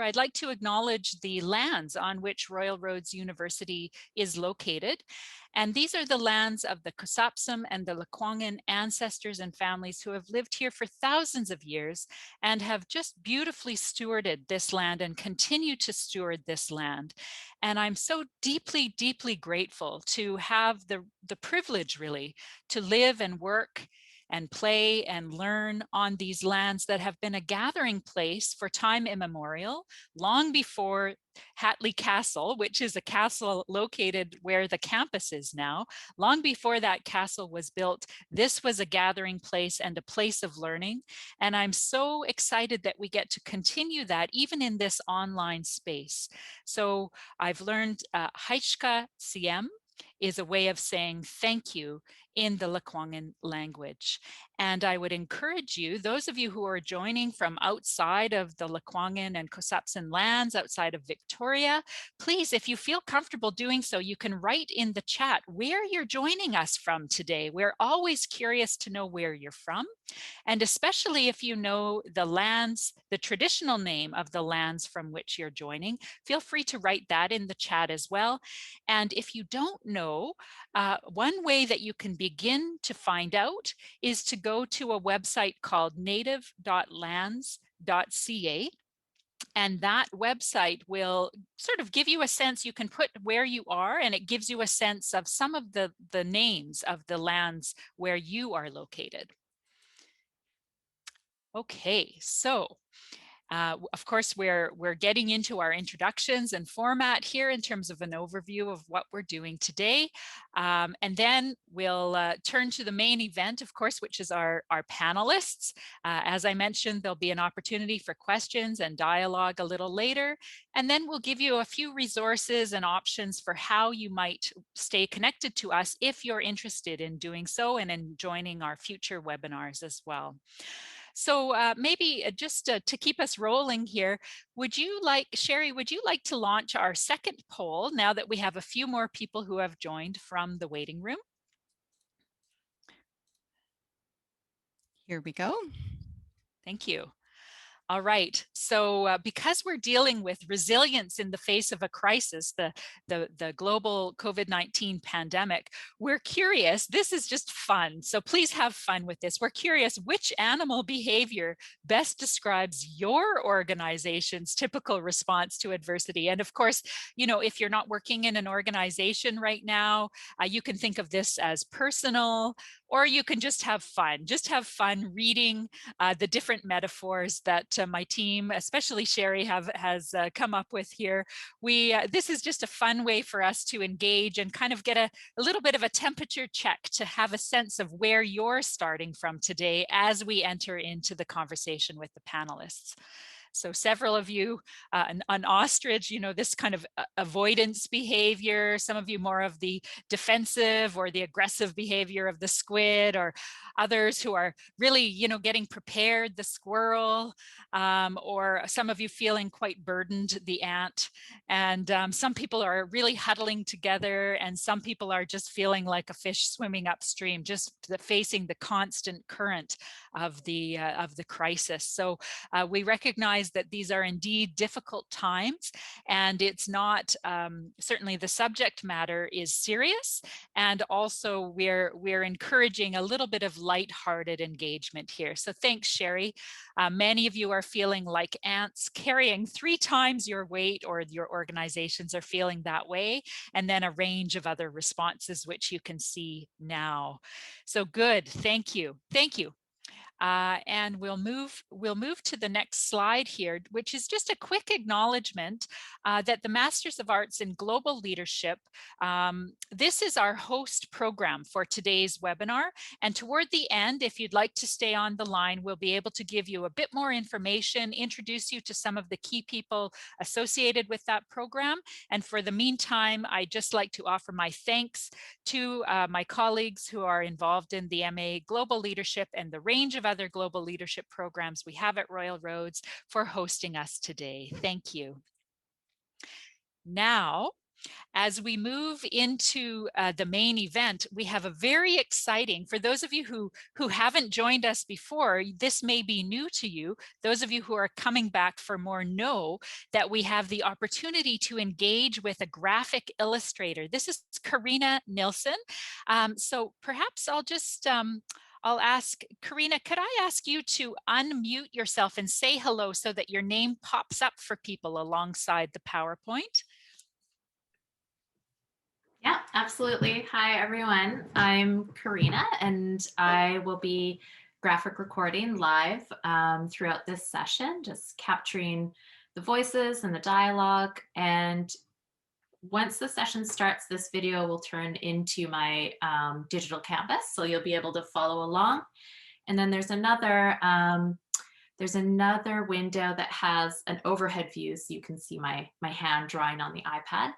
I'd like to acknowledge the lands on which Royal Roads University is located. And these are the lands of the Kusapsum and the Lekwungen ancestors and families who have lived here for thousands of years and have just beautifully stewarded this land and continue to steward this land. And I'm so deeply, deeply grateful to have the privilege really to live and work and play and learn on these lands that have been a gathering place for time immemorial, long before Hatley Castle, which is a castle located where the campus is now. Long before that castle was built, this was a gathering place and a place of learning. And I'm so excited that we get to continue that even in this online space. So I've learned Haishka Siem is a way of saying thank you in the Lekwungen language. And I would encourage you, those of you who are joining from outside of the Lekwungen and Kusapsan lands, outside of Victoria, please, if you feel comfortable doing so, you can write in the chat where you're joining us from today. We're always curious to know where you're from. And especially if you know the lands, the traditional name of the lands from which you're joining, feel free to write that in the chat as well. And if you don't know, one way that you can begin to find out is to go to a website called native.lands.ca. And that website will sort of give you a sense, you can put where you are, and it gives you a sense of some of the names of the lands where you are located. Okay, so of course, we're getting into our introductions and format here in terms of an overview of what we're doing today. And then we'll turn to the main event, of course, which is our panelists. As I mentioned, there'll be an opportunity for questions and dialogue a little later. And then we'll give you a few resources and options for how you might stay connected to us if you're interested in doing so and in joining our future webinars as well. So maybe just to keep us rolling here, would you like, Sherry, would you like to launch our second poll now that we have a few more people who have joined from the waiting room? Here we go. Thank you. All right, so because we're dealing with resilience in the face of a crisis, the global COVID-19 pandemic, we're curious, this is just fun, so please have fun with this. We're curious which animal behavior best describes your organization's typical response to adversity. And of course, you know, if you're not working in an organization right now, you can think of this as personal, or you can just have fun reading the different metaphors that my team, especially Sherry, has come up with here. This is just a fun way for us to engage and kind of get a little bit of a temperature check to have a sense of where you're starting from today as we enter into the conversation with the panelists. So several of you, an ostrich, you know, this kind of avoidance behavior, some of you more of the defensive or the aggressive behavior of the squid, or others who are really, you know, getting prepared, the squirrel, or some of you feeling quite burdened, the ant. And some people are really huddling together, and some people are just feeling like a fish swimming upstream, just facing the constant current of the crisis. So we recognize that these are indeed difficult times, and it's not, certainly the subject matter is serious, and also we're encouraging a little bit of lighthearted engagement here. So thanks, Sherry. Many of you are feeling like ants carrying 3 times your weight, or your organizations are feeling that way, and then a range of other responses which you can see now. So good, thank you, thank you. And we'll move to the next slide here, which is just a quick acknowledgement that the Masters of Arts in Global Leadership, this is our host program for today's webinar. And toward the end, if you'd like to stay on the line, we'll be able to give you a bit more information, introduce you to some of the key people associated with that program. And for the meantime, I'd just like to offer my thanks to my colleagues who are involved in the MA Global Leadership and the range of other global leadership programs we have at Royal Roads for hosting us today. Thank you. Now, As we move into the main event, we have a very exciting, for those of you who haven't joined us before, this may be new to you. Those of you who are coming back for more know that we have the opportunity to engage with a graphic illustrator. This is Karina Nielsen. So perhaps I'll ask, Karina, could I ask you to unmute yourself and say hello so that your name pops up for people alongside the PowerPoint? Yeah, absolutely. Hi, everyone. I'm Karina, and I will be graphic recording live throughout this session, just capturing the voices and the dialogue. And once the session starts, this video will turn into my digital canvas, so you'll be able to follow along. And then there's another window that has an overhead view, so you can see my hand drawing on the iPad.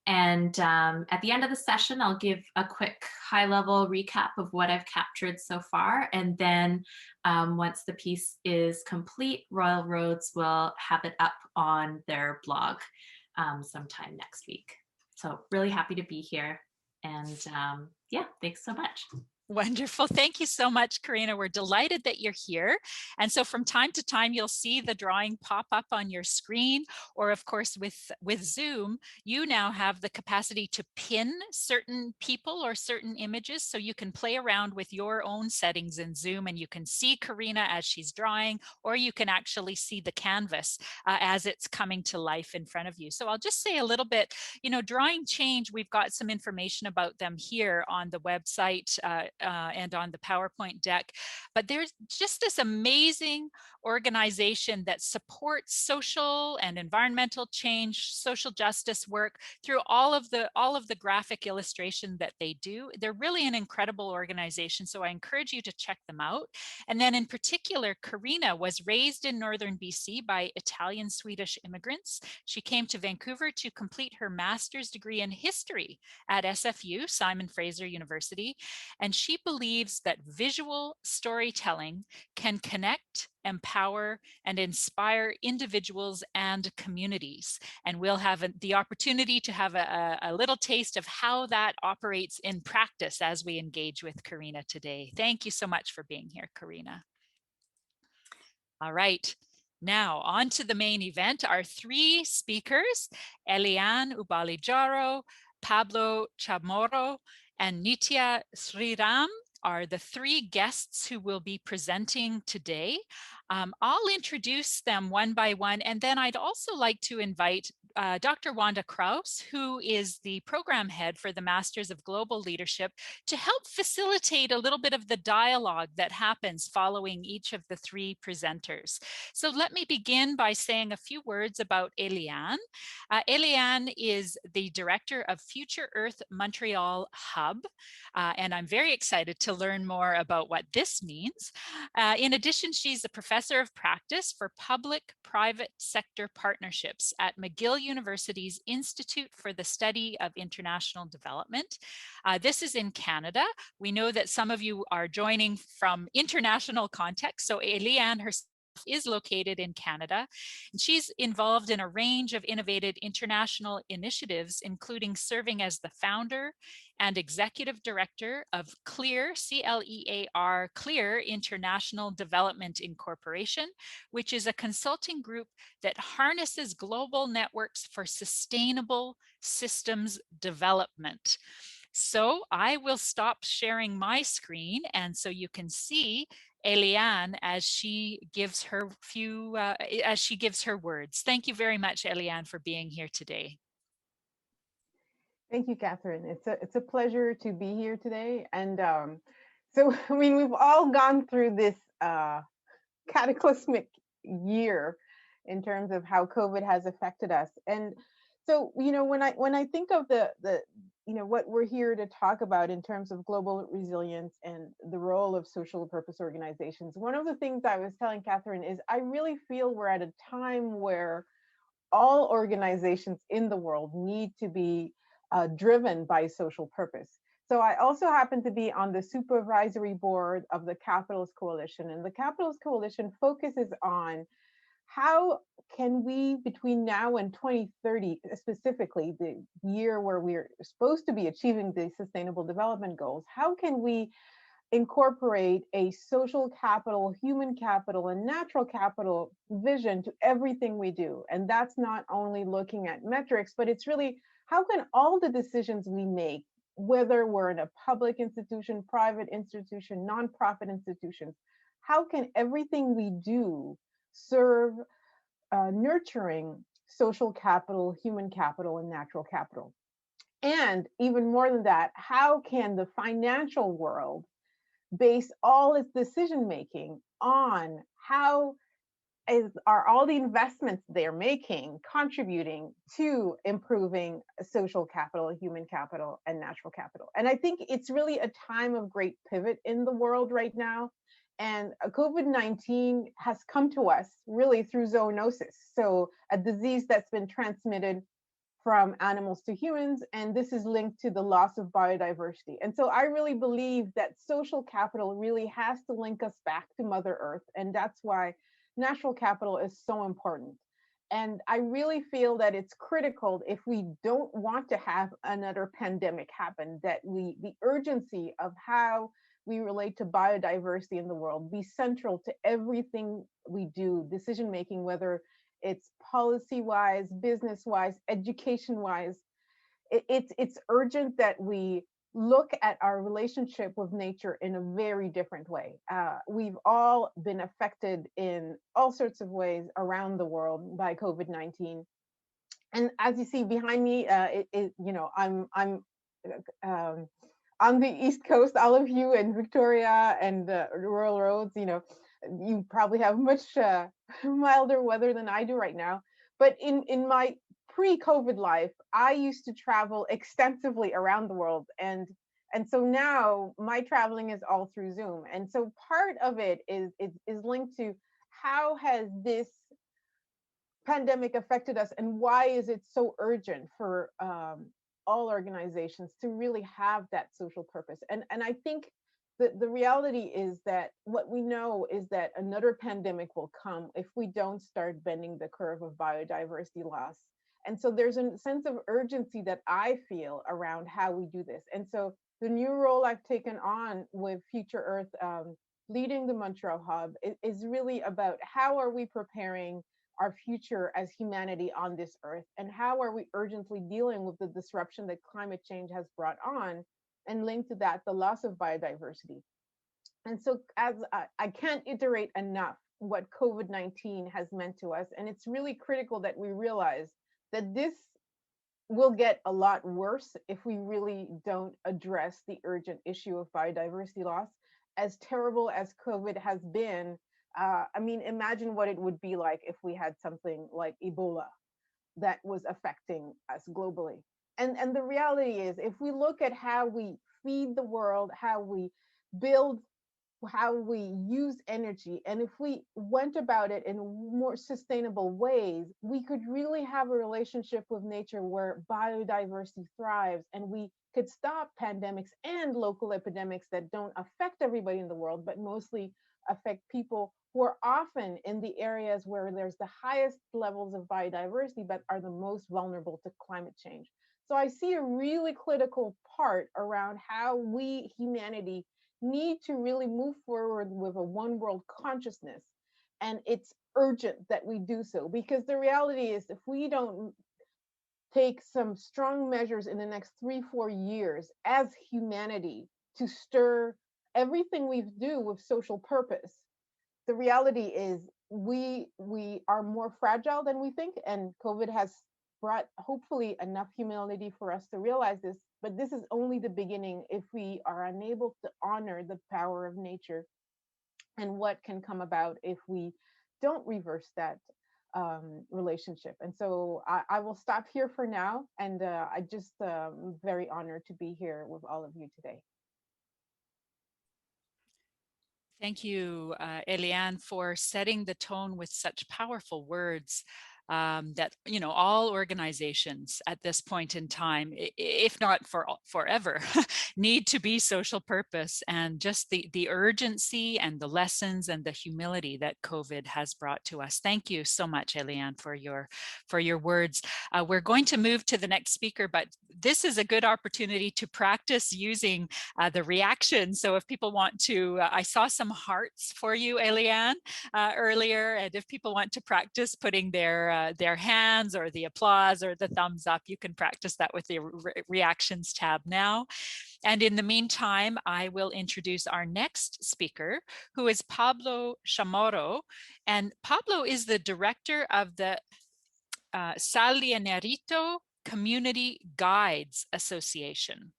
And at the end of the session, I'll give a quick high-level recap of what I've captured so far. And then once the piece is complete, Royal Roads will have it up on their blog sometime next week. So really happy to be here. And yeah, thanks so much. Wonderful. Thank you so much, Karina. We're delighted that you're here. And so from time to time, you'll see the drawing pop up on your screen, or of course, with Zoom, you now have the capacity to pin certain people or certain images. So you can play around with your own settings in Zoom, and you can see Karina as she's drawing, or you can actually see the canvas as it's coming to life in front of you. So I'll just say a little bit, Drawing Change, we've got some information about them here on the website and on the PowerPoint deck. But there's just this amazing organization that supports social and environmental change, social justice work through all of the graphic illustration that they do. They're really an incredible organization, so I encourage you to check them out. And then in particular, Karina was raised in northern BC by Italian-Swedish immigrants. She came to Vancouver to complete her master's degree in history at SFU, Simon Fraser University, and she believes that visual storytelling can connect, empower, and inspire individuals and communities. And we'll have the opportunity to have a little taste of how that operates in practice as we engage with Karina today. Thank you so much for being here, Karina. All right. Now, on to the main event. Our three speakers, Eliane Ubalijaro, Pablo Chamorro, and Nitya Sriram, are the three guests who will be presenting today. I'll introduce them one by one, and then I'd also like to invite Dr. Wanda Kraus, who is the program head for the Masters of Global Leadership, to help facilitate a little bit of the dialogue that happens following each of the three presenters. So let me begin by saying a few words about Eliane. Eliane is the director of Future Earth Montreal Hub, and I'm very excited to learn more about what this means. In addition, she's a professor of practice for public-private sector partnerships at McGill University's Institute for the Study of International Development. This is in Canada. We know that some of you are joining from international context, so Eliane herself is located in Canada, and she's involved in a range of innovative international initiatives, including serving as the founder and executive director of CLEAR, C-L-E-A-R, CLEAR International Development Incorporation, which is a consulting group that harnesses global networks for sustainable systems development. So I will stop sharing my screen, and so you can see Eliane as she gives her words. Thank you very much, Eliane, for being here today. Thank you, Catherine. It's a pleasure to be here today. And so, I mean, we've all gone through this cataclysmic year in terms of how COVID has affected us. And so, when I think of the what we're here to talk about in terms of global resilience and the role of social purpose organizations, one of the things I was telling Catherine is I really feel we're at a time where all organizations in the world need to be driven by social purpose. So I also happen to be on the supervisory board of the Capitalist Coalition, and the Capitalist Coalition focuses on how can we, between now and 2030, specifically the year where we're supposed to be achieving the Sustainable Development Goals, how can we incorporate a social capital, human capital, and natural capital vision to everything we do? And that's not only looking at metrics, but it's really how can all the decisions we make, whether we're in a public institution, private institution, nonprofit institutions, how can everything we do serve nurturing social capital, human capital, and natural capital? And even more than that, how can the financial world base all its decision making on how are all the investments they're making contributing to improving social capital, human capital, and natural capital? And I think it's really a time of great pivot in the world right now. And COVID-19 has come to us really through zoonosis. So a disease that's been transmitted from animals to humans, and this is linked to the loss of biodiversity. And so I really believe that social capital really has to link us back to Mother Earth, and that's why natural capital is so important. And I really feel that it's critical, if we don't want to have another pandemic happen, that the urgency of how we relate to biodiversity in the world be central to everything we do, decision making, whether it's policy wise, business wise, education wise. It's urgent that we look at our relationship with nature in a very different way. We've all been affected in all sorts of ways around the world by COVID-19. And as you see behind me, I'm on the East Coast. All of you in Victoria and rural roads, you probably have much milder weather than I do right now. But in my pre-COVID life, I used to travel extensively around the world, and so now my traveling is all through Zoom. And so part of it is linked to how has this pandemic affected us, and why is it so urgent for all organizations to really have that social purpose? And I think the reality is that what we know is that another pandemic will come if we don't start bending the curve of biodiversity loss. And so there's a sense of urgency that I feel around how we do this. And so the new role I've taken on with Future Earth, leading the Montreal Hub, is really about how are we preparing our future as humanity on this earth, and how are we urgently dealing with the disruption that climate change has brought on, and linked to that, the loss of biodiversity. And so as I can't iterate enough what COVID-19 has meant to us, and it's really critical that we realize that this will get a lot worse if we really don't address the urgent issue of biodiversity loss. As terrible as COVID has been, imagine what it would be like if we had something like Ebola that was affecting us globally. And the reality is, if we look at how we feed the world, how we build, how we use energy, and if we went about it in more sustainable ways, we could really have a relationship with nature where biodiversity thrives, and we could stop pandemics and local epidemics that don't affect everybody in the world, but mostly affect people who are often in the areas where there's the highest levels of biodiversity, but are the most vulnerable to climate change. So I see a really critical part around how we, humanity, need to really move forward with a one world consciousness. And it's urgent that we do so, because the reality is, if we don't take some strong measures in the next 3-4 years as humanity to stir everything we do with social purpose, the reality is we are more fragile than we think, and COVID has brought hopefully enough humility for us to realize this. But this is only the beginning if we are unable to honor the power of nature, and what can come about if we don't reverse that relationship. And so I will stop here for now, and I just very honored to be here with all of you today. Thank you, Eliane, for setting the tone with such powerful words. that, all organizations at this point in time, if not forever, need to be social purpose, and just the urgency and the lessons and the humility that COVID has brought to us. Thank you so much, Eliane, for your words. We're going to move to the next speaker, but this is a good opportunity to practice using the reaction. So if people want to, I saw some hearts for you, Eliane, earlier, and if people want to practice putting their hands or the applause or the thumbs up, you can practice that with the reactions tab now. And in the meantime, I will introduce our next speaker, who is Pablo Chamorro. And Pablo is the director of the Salinas Community Guides Association.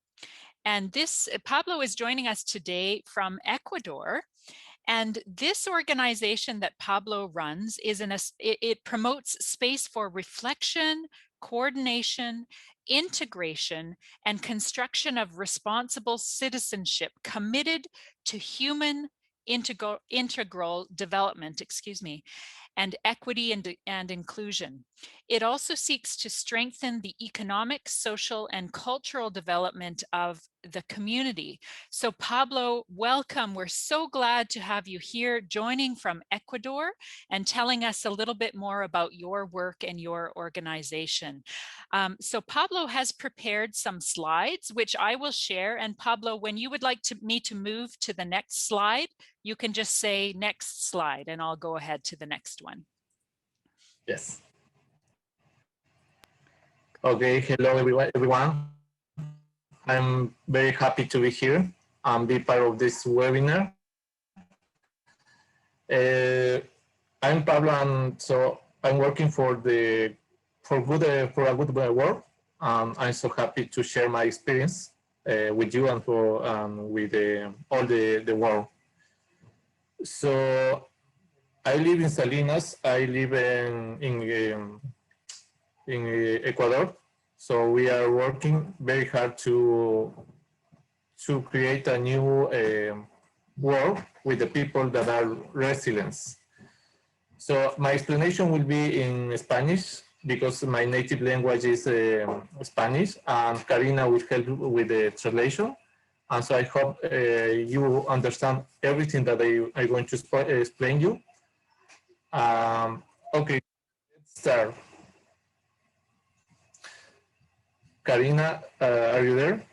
And Pablo is joining us today from Ecuador. And this organization that Pablo runs it promotes space for reflection, coordination, integration, and construction of responsible citizenship committed to human integral development, and equity and inclusion. It also seeks to strengthen the economic, social, and cultural development of the community. So Pablo, welcome. We're so glad to have you here joining from Ecuador and telling us a little bit more about your work and your organization. So Pablo has prepared some slides, which I will share. And Pablo, when you would like me to move to the next slide, you can just say next slide and I'll go ahead to the next one. Yes. Okay, hello everyone. I'm very happy to be here and be part of this webinar. I'm Pablo, and so I'm working for a good work. I'm so happy to share my experience with you and with all the world. So I live in Salinas. I live in Ecuador. So we are working very hard to create a new world with the people that are resilient. So my explanation will be in Spanish because my native language is Spanish, and Karina will help with the translation. And so I hope you understand everything that I'm going to explain you. Okay, let's start. Karina, are you there?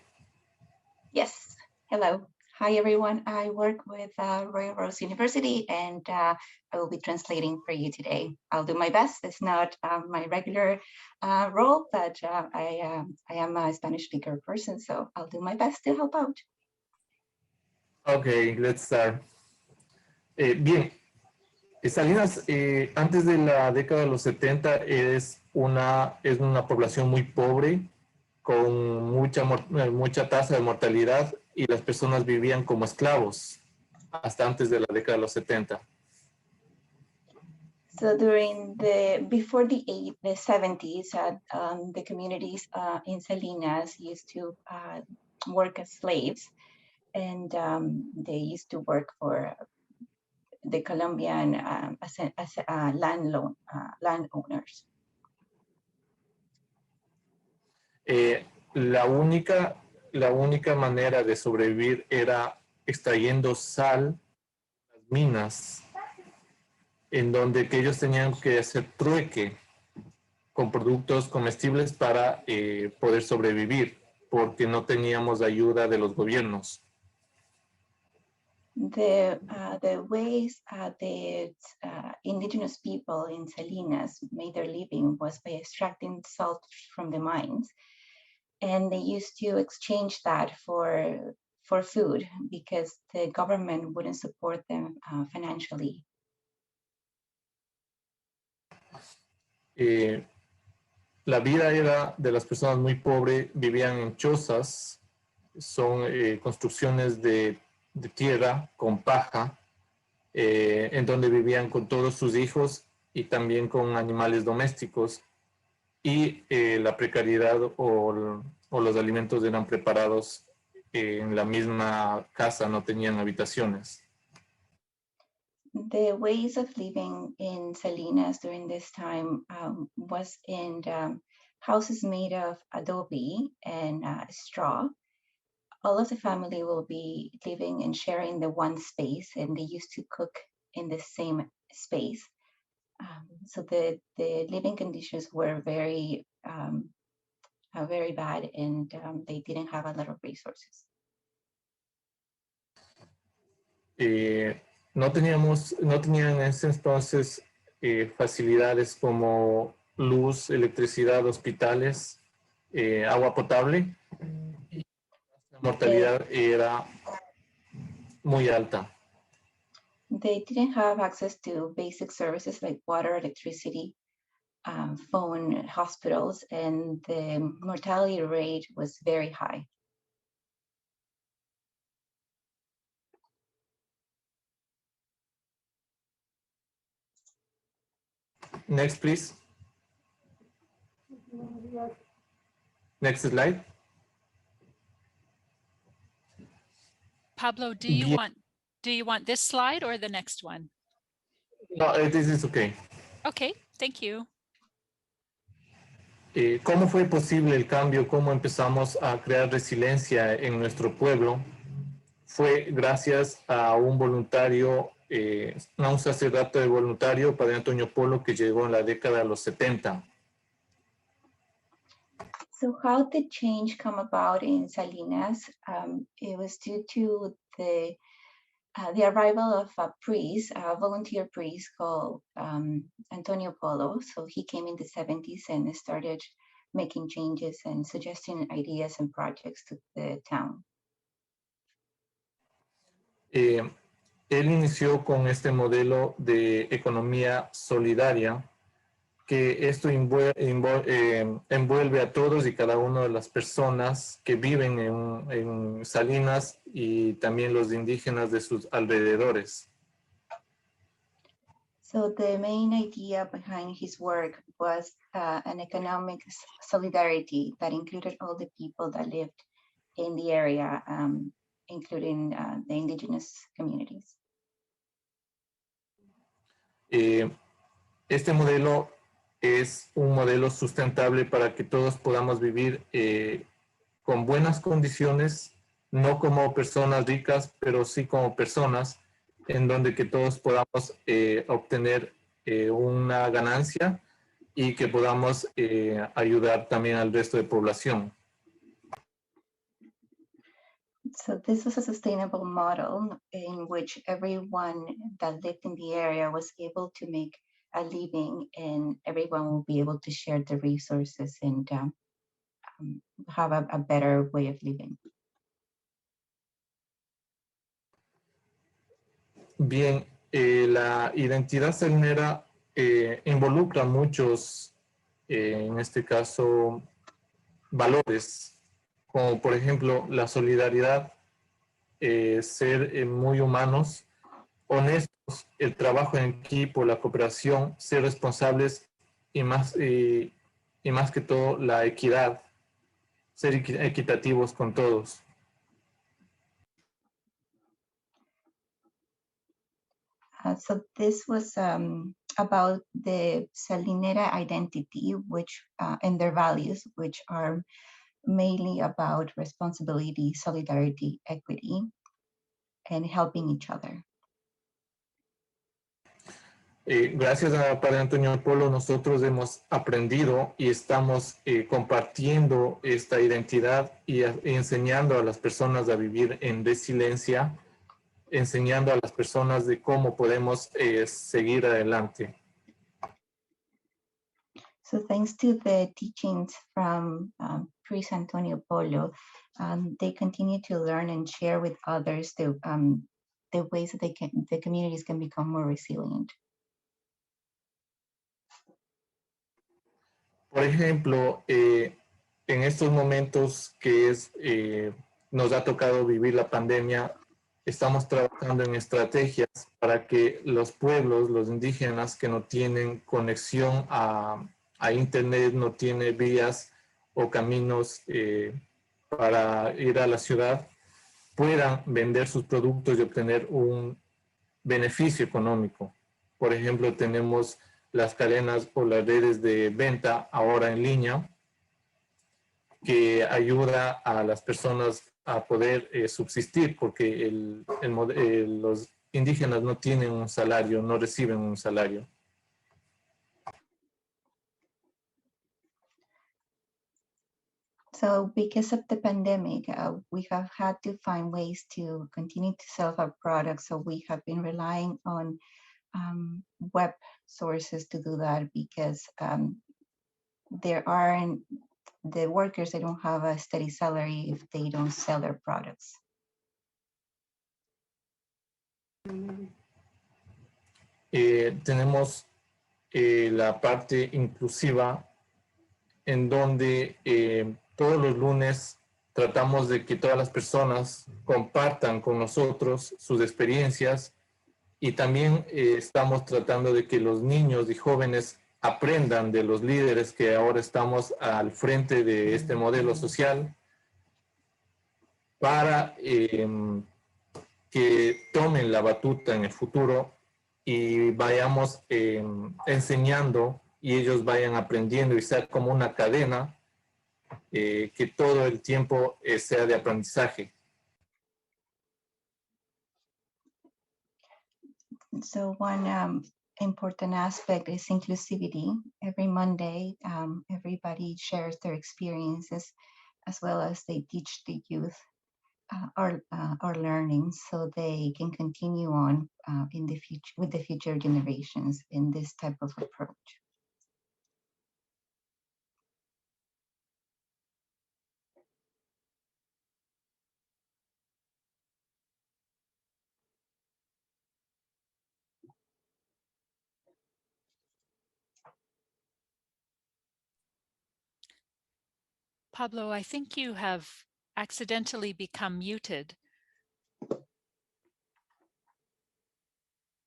Yes, hello. Hi, everyone. I work with Royal Rose University, and I will be translating for you today. I'll do my best. It's not my regular role, but I am a Spanish speaker person, so I'll do my best to help out. Okay, let's start. Bien, Salinas, antes de la década de los 70 es una población muy pobre, con mucha tasa de mortalidad, y las personas vivían como esclavos hasta antes de la década de los 70. So before the 70s, the communities in Salinas used to work as slaves, and they used to work for the Colombian landowners. La única manera de sobrevivir era extrayendo sal de las minas, en donde que ellos tenían que hacer trueque con productos comestibles para poder sobrevivir, porque no teníamos ayuda de los gobiernos. The ways the indigenous people in Salinas made their living was by extracting salt from the mines, and they used to exchange that for food because the government wouldn't support them financially. La vida era de las personas muy pobres, vivían en chozas, son construcciones de tierra con paja, en donde vivían con todos sus hijos y también con animales domésticos, y la precariedad o los alimentos eran preparados en la misma casa, no tenían habitaciones. The ways of living in Salinas during this time was in houses made of adobe and straw. All of the family will be living and sharing the one space, and they used to cook in the same space. So the living conditions were very bad, and they didn't have a lot of resources. No tenían en ese entonces facilidades como luz, electricidad, hospitales, agua potable. La mortalidad era muy alta. They didn't have access to basic services like water, electricity, phone, hospitals, and the mortality rate was very high. Next, please. Next slide. Pablo, do you want this slide or the next one? No, this is okay. Okay, thank you. ¿Cómo fue posible el cambio? ¿Cómo empezamos a crear resiliencia en nuestro pueblo? Fue gracias a un voluntario, a un sacerdote voluntario, Padre Antonio Polo, que llegó en la década de los 70. So how did change come about in Salinas? It was due to the arrival of a priest, a volunteer priest called Antonio Polo. So he came in the 70s and started making changes and suggesting ideas and projects to the town. Él inició con este modelo de economía solidaria, que esto envuelve a todos y cada una de las personas que viven en Salinas y también los indígenas de sus alrededores. So the main idea behind his work was an economic solidarity that included all the people that lived in the area, including the indigenous communities. Este modelo es un modelo sustentable para que todos podamos vivir con buenas condiciones, no como personas ricas, pero sí como personas en donde que todos podamos obtener una ganancia y que podamos ayudar también al resto de población. So this was a sustainable model in which everyone that lived in the area was able to make a living, and everyone will be able to share the resources and have a better way of living. Bien, la identidad salinera involucra muchos, en este caso, valores, como por ejemplo la solidaridad, ser muy humanos, honestos, el trabajo en equipo, la cooperación, ser responsables y más que todo la equidad, ser equitativos con todos. So this was about the Salinera identity, which and their values, which are mainly about responsibility, solidarity, equity, and helping each other. Gracias a Padre Antonio Polo, nosotros hemos aprendido y estamos compartiendo esta identidad y enseñando a las personas a vivir en resiliencia, enseñando a las personas de cómo podemos seguir adelante. So thanks to the teachings from Priest Antonio Polo, they continue to learn and share with others the ways that the communities can become more resilient. Por ejemplo, en estos momentos que nos ha tocado vivir la pandemia, estamos trabajando en estrategias para que los pueblos, los indígenas que no tienen conexión a internet, no tienen vías o caminos para ir a la ciudad, puedan vender sus productos y obtener un beneficio económico. Por ejemplo, tenemos las cadenas o las redes de venta ahora en línea, que ayuda a las personas a poder subsistir, porque los indígenas no tienen un salario, no reciben un salario. So because of the pandemic, we have had to find ways to continue to sell our products. So we have been relying on web sources to do that, because the workers, they don't have a steady salary if they don't sell their products. Tenemos la parte inclusiva, en donde todos los lunes tratamos de que todas las personas compartan con nosotros sus experiencias, y también estamos tratando de que los niños y jóvenes aprendan de los líderes que ahora estamos al frente de este modelo social, para que tomen la batuta en el futuro y vayamos enseñando, y ellos vayan aprendiendo, y sea como una cadena que todo el tiempo sea de aprendizaje. So one important aspect is inclusivity. Every Monday, everybody shares their experiences, as well as they teach the youth our learnings, so they can continue on in the future with the future generations in this type of approach. Pablo, I think you have accidentally become muted.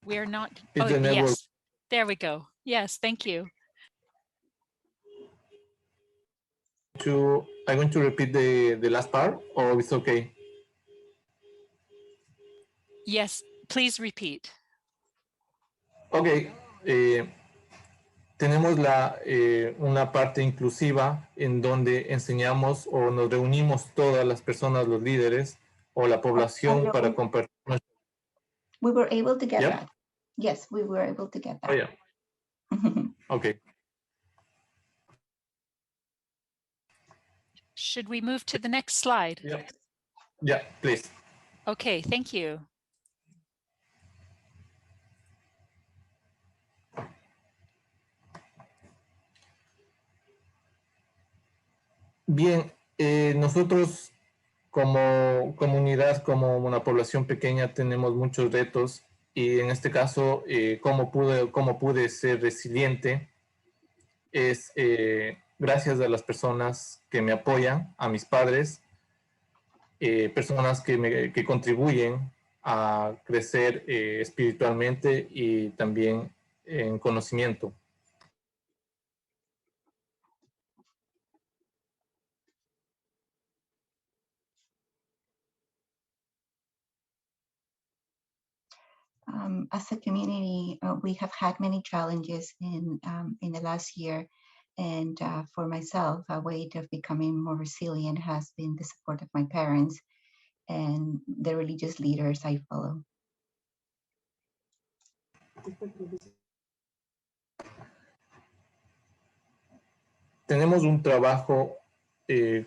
We're not, oh yes, there we go. Yes, thank you. I'm going to repeat the last part, or it's okay? Yes, please repeat. Ok, tenemos una parte inclusiva en donde enseñamos o nos reunimos todas las personas, los líderes o la población para compartir. We were able to get that. Yes, we were able to get that. Oh, yeah. Okay. Should we move to the next slide? Yeah, please. Okay, thank you. Bien, nosotros como comunidad, como una población pequeña, tenemos muchos retos, y en este caso, cómo pude ser resiliente es gracias a las personas que me apoyan, a mis padres, personas que contribuyen a crecer espiritualmente y también en conocimiento. As a community, we have had many challenges in the last year, and for myself, a way of becoming more resilient has been the support of my parents and the religious leaders I follow. Tenemos un trabajo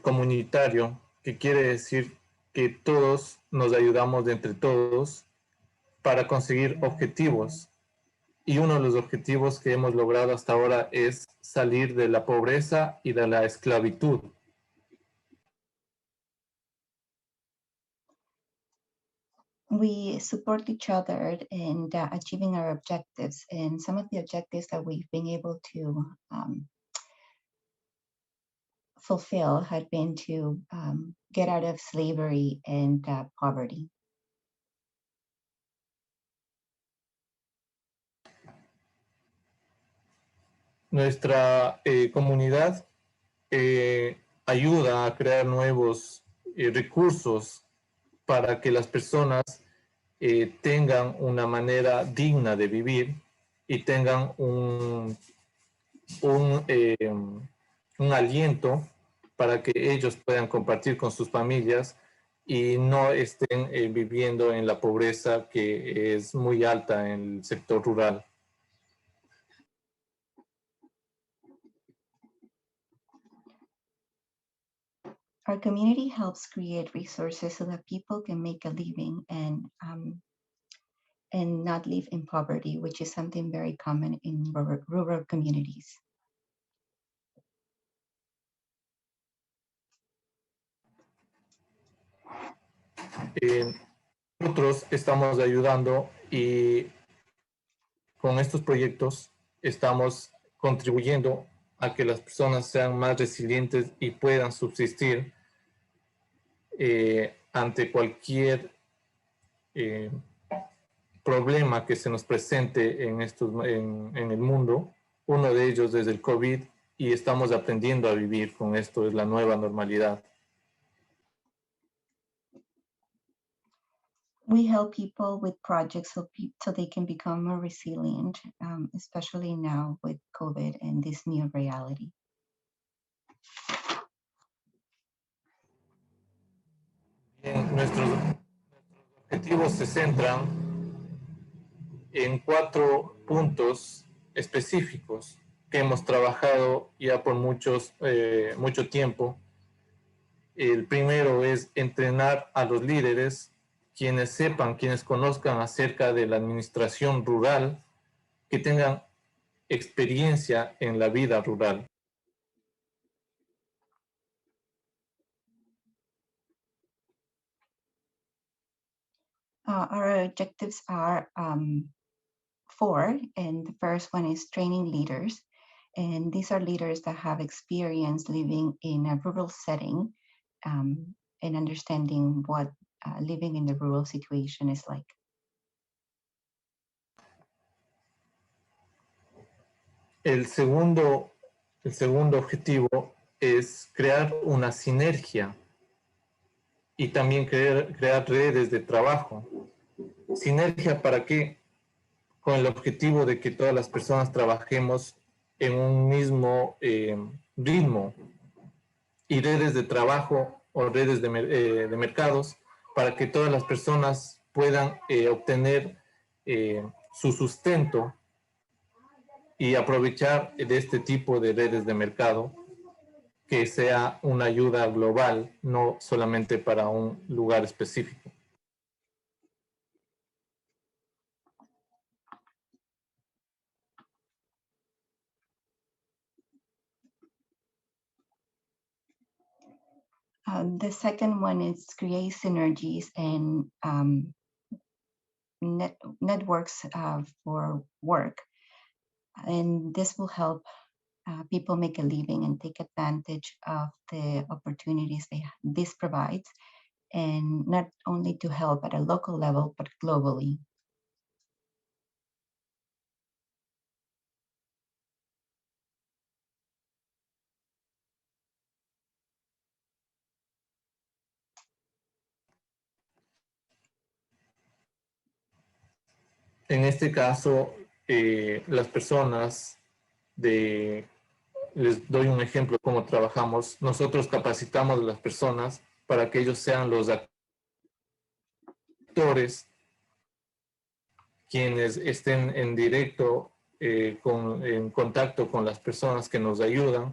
comunitario, que quiere decir que todos nos ayudamos entre todos para conseguir objetivos. Y uno de los objetivos que hemos logrado hasta ahora es salir de la pobreza y de la esclavitud. We support each other in achieving our objectives, and some of the objectives that we've been able to fulfill had been to get out of slavery and poverty. Nuestra comunidad ayuda a crear nuevos recursos para que las personas tengan una manera digna de vivir y tengan un aliento para que ellos puedan compartir con sus familias y no estén viviendo en la pobreza que es muy alta en el sector rural. Our community helps create resources so that people can make a living and not live in poverty, which is something very common in rural communities. Nosotros estamos ayudando y con estos proyectos estamos contribuyendo a que las personas sean más resilientes y puedan subsistir ante cualquier problema que se nos presente en el mundo. Uno de ellos es el COVID y estamos aprendiendo a vivir con esto, es la nueva normalidad. We help people with projects so they can become more resilient, especially now with COVID and this new reality. Bien, nuestros objetivos se centran en 4 puntos específicos que hemos trabajado ya por mucho tiempo. El primero es entrenar a los líderes, quienes conozcan acerca de la administración rural, que tengan experiencia en la vida rural. Our objectives are 4, and the first one is training leaders. And these are leaders that have experience living in a rural setting and understanding what living in the rural situation is like. El segundo objetivo es crear una sinergia y también crear redes de trabajo. ¿Sinergia para qué? Con el objetivo de que todas las personas trabajemos en un mismo ritmo, y redes de trabajo o redes de mercados para que todas las personas puedan obtener su sustento y aprovechar de este tipo de redes de mercado, que sea una ayuda global, no solamente para un lugar específico. The second one is create synergies and networks for work. And this will help people make a living and take advantage of the opportunities this provides, and not only to help at a local level, but globally. En este caso, las personas les doy un ejemplo de cómo trabajamos. Nosotros capacitamos a las personas para que ellos sean los actores quienes estén en directo, en contacto con las personas que nos ayudan.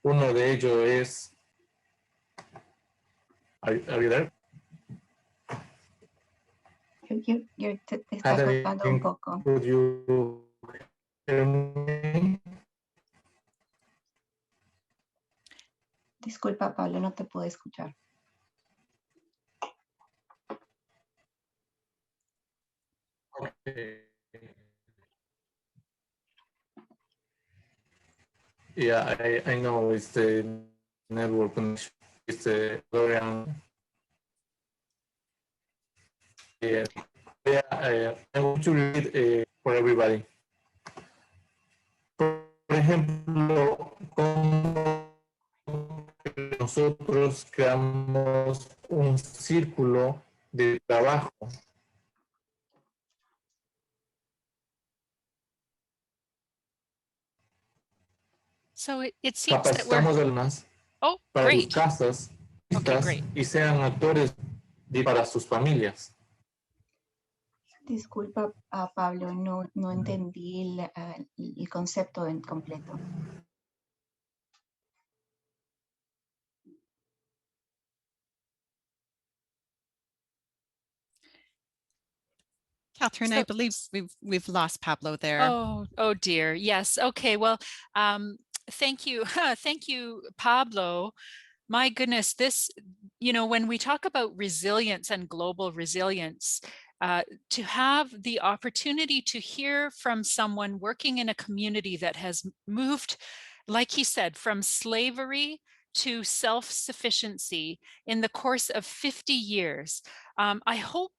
Uno de ellos es... Are you there? Te estás cortando un poco. Could you hear me? Disculpa, Pablo, no te puedo escuchar. Okay. Yeah, I know it's the network connection. It's Dorian. Yeah, I want to read for everybody. Por ejemplo, como nosotros creamos un círculo de trabajo So it seems that we're... Capacitamos a las Oh, para sus great. casas Okay, great. y sean actores para sus familias. Disculpa, Pablo, no entendí el concepto en completo. Catherine, So, I believe we've lost Pablo there. oh dear. Yes. Okay. Well, thank you. Thank you, Pablo. My goodness, this, when we talk about resilience and global resilience, to have the opportunity to hear from someone working in a community that has moved, like he said, from slavery to self-sufficiency in the course of 50 years. I hope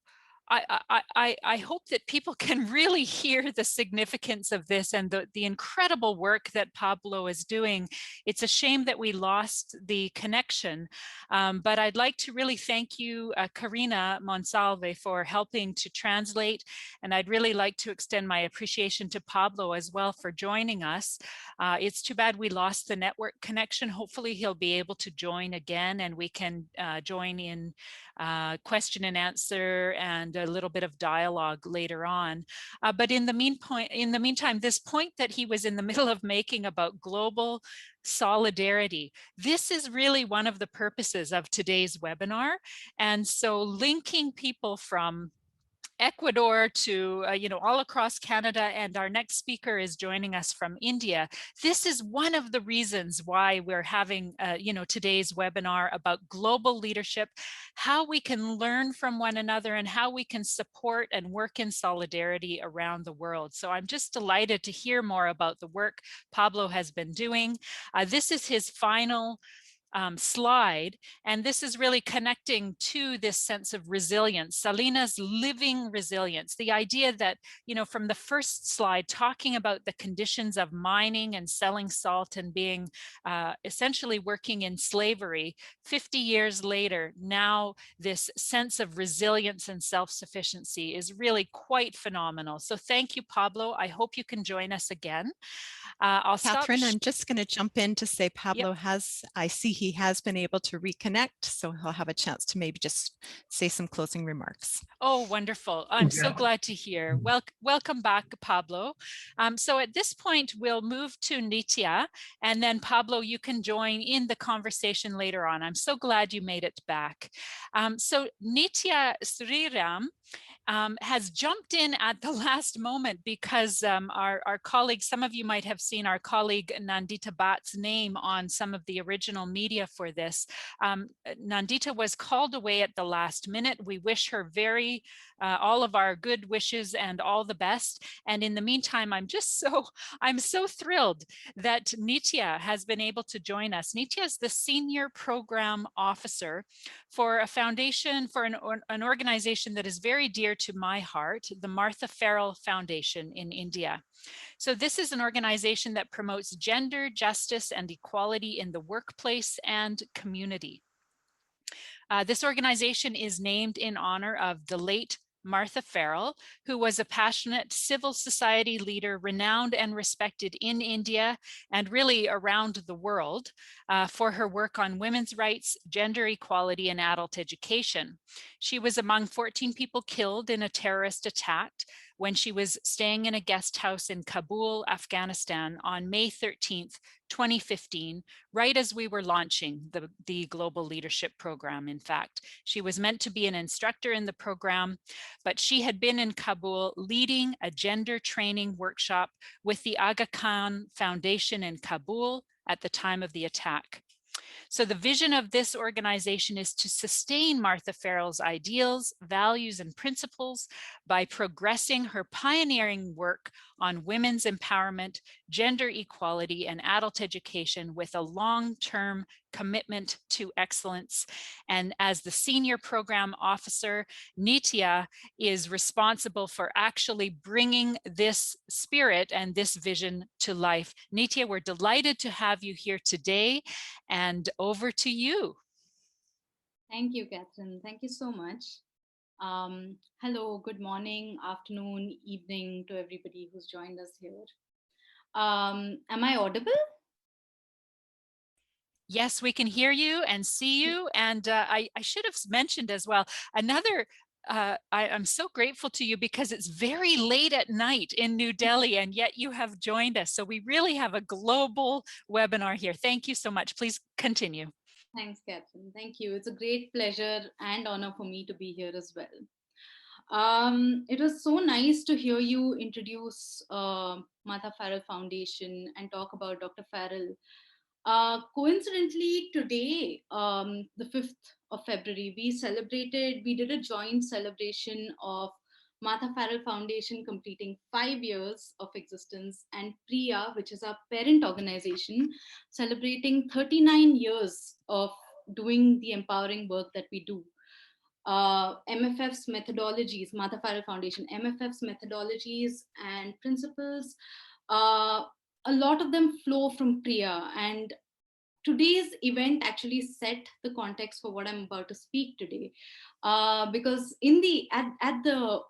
that people can really hear the significance of this and the incredible work that Pablo is doing. It's a shame that we lost the connection, but I'd like to really thank you, Karina Monsalve, for helping to translate, and I'd really like to extend my appreciation to Pablo as well for joining us. It's too bad we lost the network connection. Hopefully he'll be able to join again, and we can join in question and answer and a little bit of dialogue later on. But in the meantime, this point that he was in the middle of making about global solidarity, this is really one of the purposes of today's webinar. And so linking people from Ecuador to, all across Canada, and our next speaker is joining us from India. This is one of the reasons why we're having, today's webinar about global leadership, how we can learn from one another and how we can support and work in solidarity around the world. So I'm just delighted to hear more about the work Pablo has been doing. This is his final slide, and this is really connecting to this sense of resilience, Salinas living resilience, the idea that, from the first slide, talking about the conditions of mining and selling salt and being essentially working in slavery, 50 years later, now this sense of resilience and self-sufficiency is really quite phenomenal. So thank you, Pablo. I hope you can join us again. I'll Catherine, stop. I'm just going to jump in to say Pablo I see he has been able to reconnect, so he'll have a chance to maybe just say some closing remarks. Oh, wonderful. I'm so glad to hear. Welcome back, Pablo. So at this point, we'll move to Nitya, and then Pablo, you can join in the conversation later on. I'm so glad you made it back. So Nitya Sriram has jumped in at the last moment because our colleague, some of you might have seen our colleague Nandita Bhatt's name on some of the original media for this. Nandita was called away at the last minute. We wish her all of our good wishes and all the best. And in the meantime, I'm so thrilled that Nitya has been able to join us. Nitya is the Senior Program Officer for a foundation, for an organization that is very dear to my heart, the Martha Farrell Foundation in India. So this is an organization that promotes gender, justice, and equality in the workplace and community. This organization is named in honor of the late Martha Farrell, who was a passionate civil society leader, renowned and respected in India and really around the world for her work on women's rights, gender equality, and adult education. She was among 14 people killed in a terrorist attack when she was staying in a guest house in Kabul, Afghanistan on May 13th, 2015, right as we were launching the Global Leadership Program, in fact. She was meant to be an instructor in the program, but she had been in Kabul leading a gender training workshop with the Aga Khan Foundation in Kabul at the time of the attack. So the vision of this organization is to sustain Martha Farrell's ideals, values, and principles by progressing her pioneering work on women's empowerment, gender equality, and adult education with a long-term commitment to excellence. And as the Senior Program Officer, Nitya is responsible for actually bringing this spirit and this vision to life. Nitya, we're delighted to have you here today, and over to you. Thank you, Catherine. Thank you so much. Hello, good morning, afternoon, evening to everybody who's joined us here. Am I audible? Yes, we can hear you and see you. And I should have mentioned as well, another, I'm so grateful to you because it's very late at night in New Delhi, and yet you have joined us. So we really have a global webinar here. Thank you so much. Please continue. Thanks, Catherine. Thank you. It's a great pleasure and honor for me to be here as well. It was so nice to hear you introduce Martha Farrell Foundation and talk about Dr. Farrell. Coincidentally, today, the 5th of February, we did a joint celebration of Martha Farrell Foundation completing 5 years of existence, and Priya, which is our parent organization, celebrating 39 years of doing the empowering work that we do. MFF's methodologies, Martha Farrell Foundation, MFF's methodologies and principles, a lot of them flow from Priya. And today's event actually set the context for what I'm about to speak today. Because at the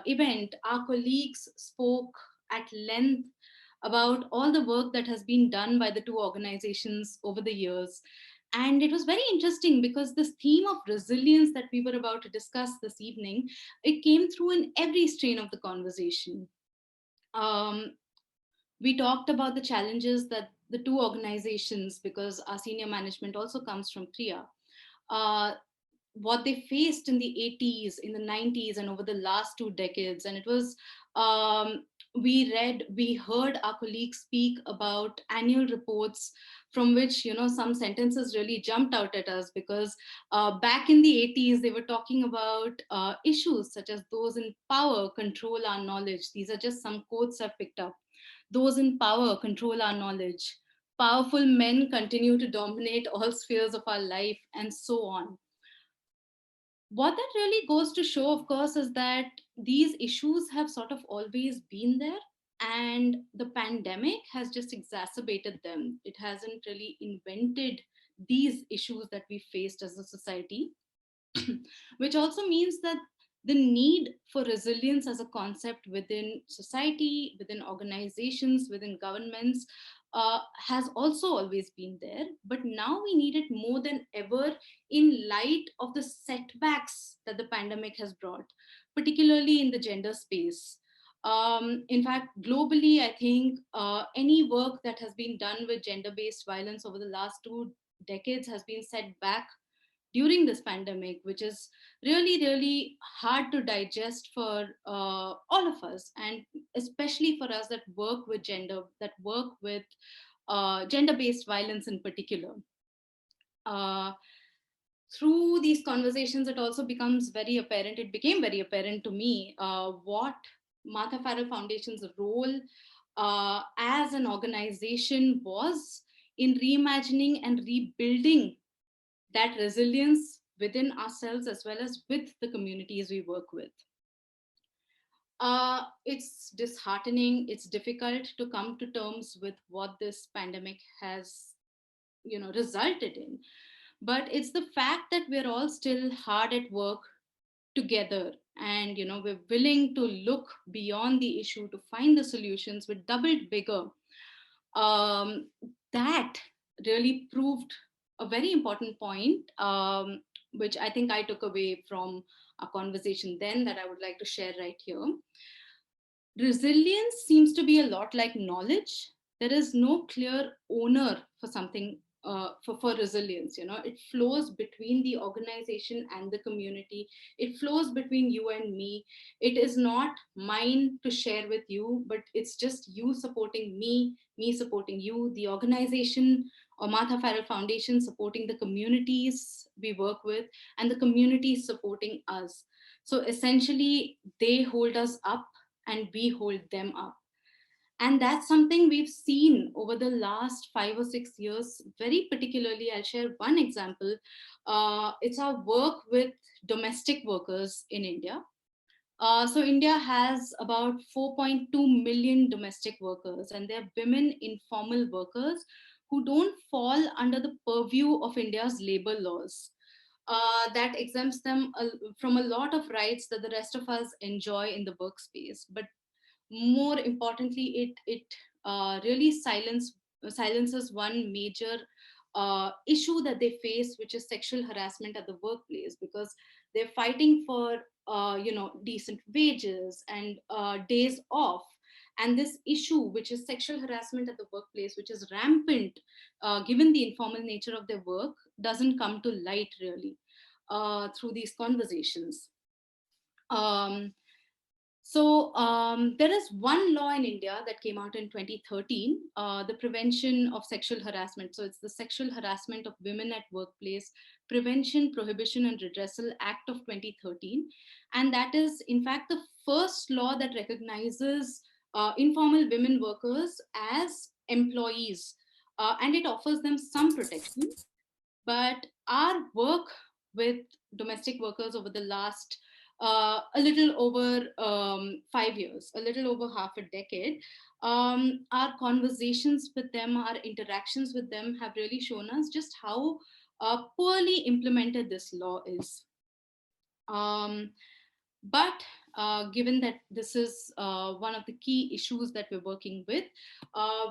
event, our colleagues spoke at length about all the work that has been done by the two organizations over the years. And it was very interesting because this theme of resilience that we were about to discuss this evening, it came through in every strain of the conversation. We talked about the challenges that the two organizations, because our senior management also comes from Priya, what they faced in the 80s, in the 90s, and over the last 2 decades. And it was, we heard our colleagues speak about annual reports from which, some sentences really jumped out at us, because back in the 80s, they were talking about issues such as those in power control our knowledge. These are just some quotes I've picked up. Those in power control our knowledge. Powerful men continue to dominate all spheres of our life, and so on. What that really goes to show, of course, is that these issues have sort of always been there, and the pandemic has just exacerbated them. It hasn't really invented these issues that we faced as a society, which also means that the need for resilience as a concept within society, within organizations, within governments, has also always been there. But now we need it more than ever in light of the setbacks that the pandemic has brought, particularly in the gender space. In fact, globally, I think any work that has been done with gender-based violence over the last 2 decades has been set back during this pandemic, which is really, really hard to digest for all of us, and especially for us that work with gender, that work with gender-based violence in particular. Through these conversations, it also becomes very apparent, it became very apparent to me what Martha Farrell Foundation's role as an organization was in reimagining and rebuilding that resilience within ourselves as well as with the communities we work with. It's disheartening, it's difficult to come to terms with what this pandemic has, resulted in. But it's the fact that we're all still hard at work together, and we're willing to look beyond the issue to find the solutions with doubled vigor. That really proved a very important point, which I think I took away from our conversation then, that I would like to share right here. Resilience seems to be a lot like knowledge. There is no clear owner for something, for resilience. It flows between the organization and the community. It flows between you and me. It is not mine to share with you, but it's just you supporting me supporting you, the organization or Martha Farrell Foundation supporting the communities we work with, and the communities supporting us. So essentially, they hold us up and we hold them up. And that's something we've seen over the last 5 or 6 years. Very particularly, I'll share one example. It's our work with domestic workers in India. So India has about 4.2 million domestic workers, and they're women informal workers who don't fall under the purview of India's labor laws. That exempts them from a lot of rights that the rest of us enjoy in the workspace. But more importantly, it really silences one major issue that they face, which is sexual harassment at the workplace, because they're fighting for decent wages and days off. And this issue, which is sexual harassment at the workplace, which is rampant given the informal nature of their work, doesn't come to light really through these conversations. There is one law in India that came out in 2013, the Prevention of Sexual Harassment. So it's the Sexual Harassment of Women at Workplace Prevention, Prohibition and Redressal Act of 2013. And that is, in fact, the first law that recognizes informal women workers as employees. And it offers them some protection. But our work with domestic workers over the last a little over 5 years, a little over half a decade, our conversations with them, our interactions with them have really shown us just how poorly implemented this law is. But given that this is one of the key issues that we're working with,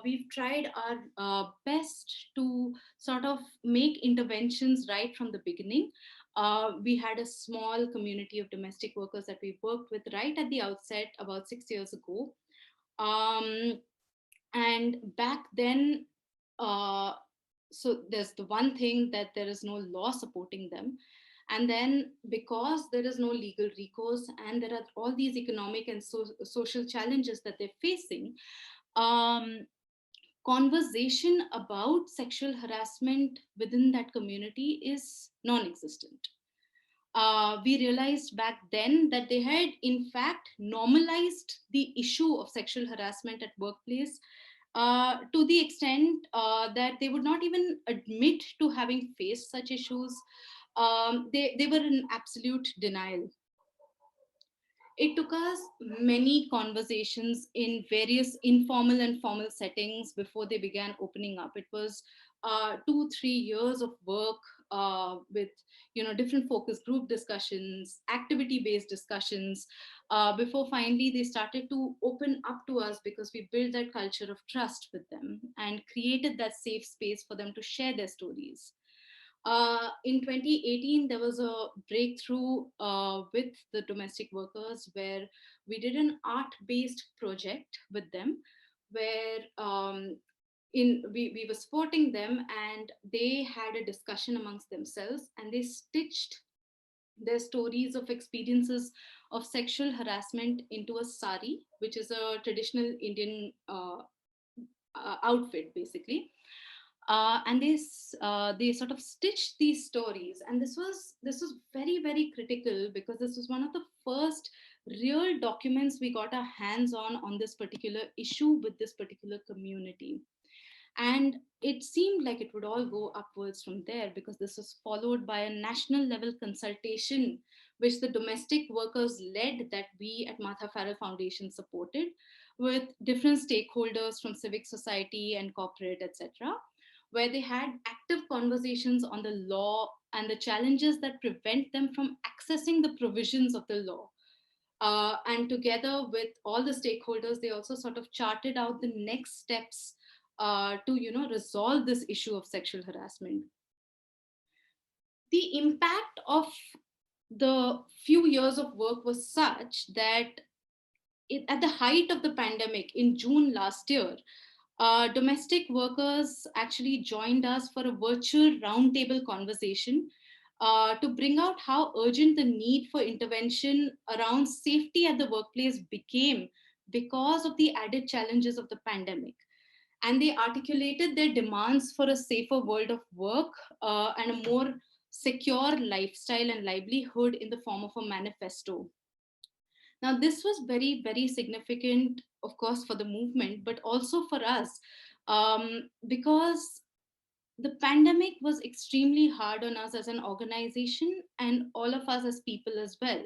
we've tried our best to sort of make interventions right from the beginning. We had a small community of domestic workers that we worked with right at the outset about 6 years ago. And back then, so there's the one thing that there is no law supporting them. And then because there is no legal recourse and there are all these economic and social challenges that they're facing, conversation about sexual harassment within that community is non-existent. We realized back then that they had in fact normalized the issue of sexual harassment at workplace to the extent that they would not even admit to having faced such issues. They were in absolute denial. It took us many conversations in various informal and formal settings before they began opening up. It was 2-3 years of work with different focus group discussions, activity-based discussions, before finally they started to open up to us, because we built that culture of trust with them and created that safe space for them to share their stories. In 2018, there was a breakthrough with the domestic workers where we did an art-based project with them, where we were supporting them, and they had a discussion amongst themselves, and they stitched their stories of experiences of sexual harassment into a sari, which is a traditional Indian outfit, basically. And they sort of stitched these stories, and this was very, very critical, because this was one of the first real documents we got our hands on this particular issue with this particular community. And it seemed like it would all go upwards from there, because this was followed by a national level consultation which the domestic workers led, that we at Martha Farrell Foundation supported, with different stakeholders from civic society and corporate, etc., where they had active conversations on the law and the challenges that prevent them from accessing the provisions of the law. And together with all the stakeholders, they also sort of charted out the next steps to resolve this issue of sexual harassment. The impact of the few years of work was such that at the height of the pandemic in June last year, domestic workers actually joined us for a virtual roundtable conversation to bring out how urgent the need for intervention around safety at the workplace became because of the added challenges of the pandemic. And they articulated their demands for a safer world of work and a more secure lifestyle and livelihood in the form of a manifesto. Now, this was very, very significant, of course, for the movement, but also for us, because the pandemic was extremely hard on us as an organization and all of us as people as well,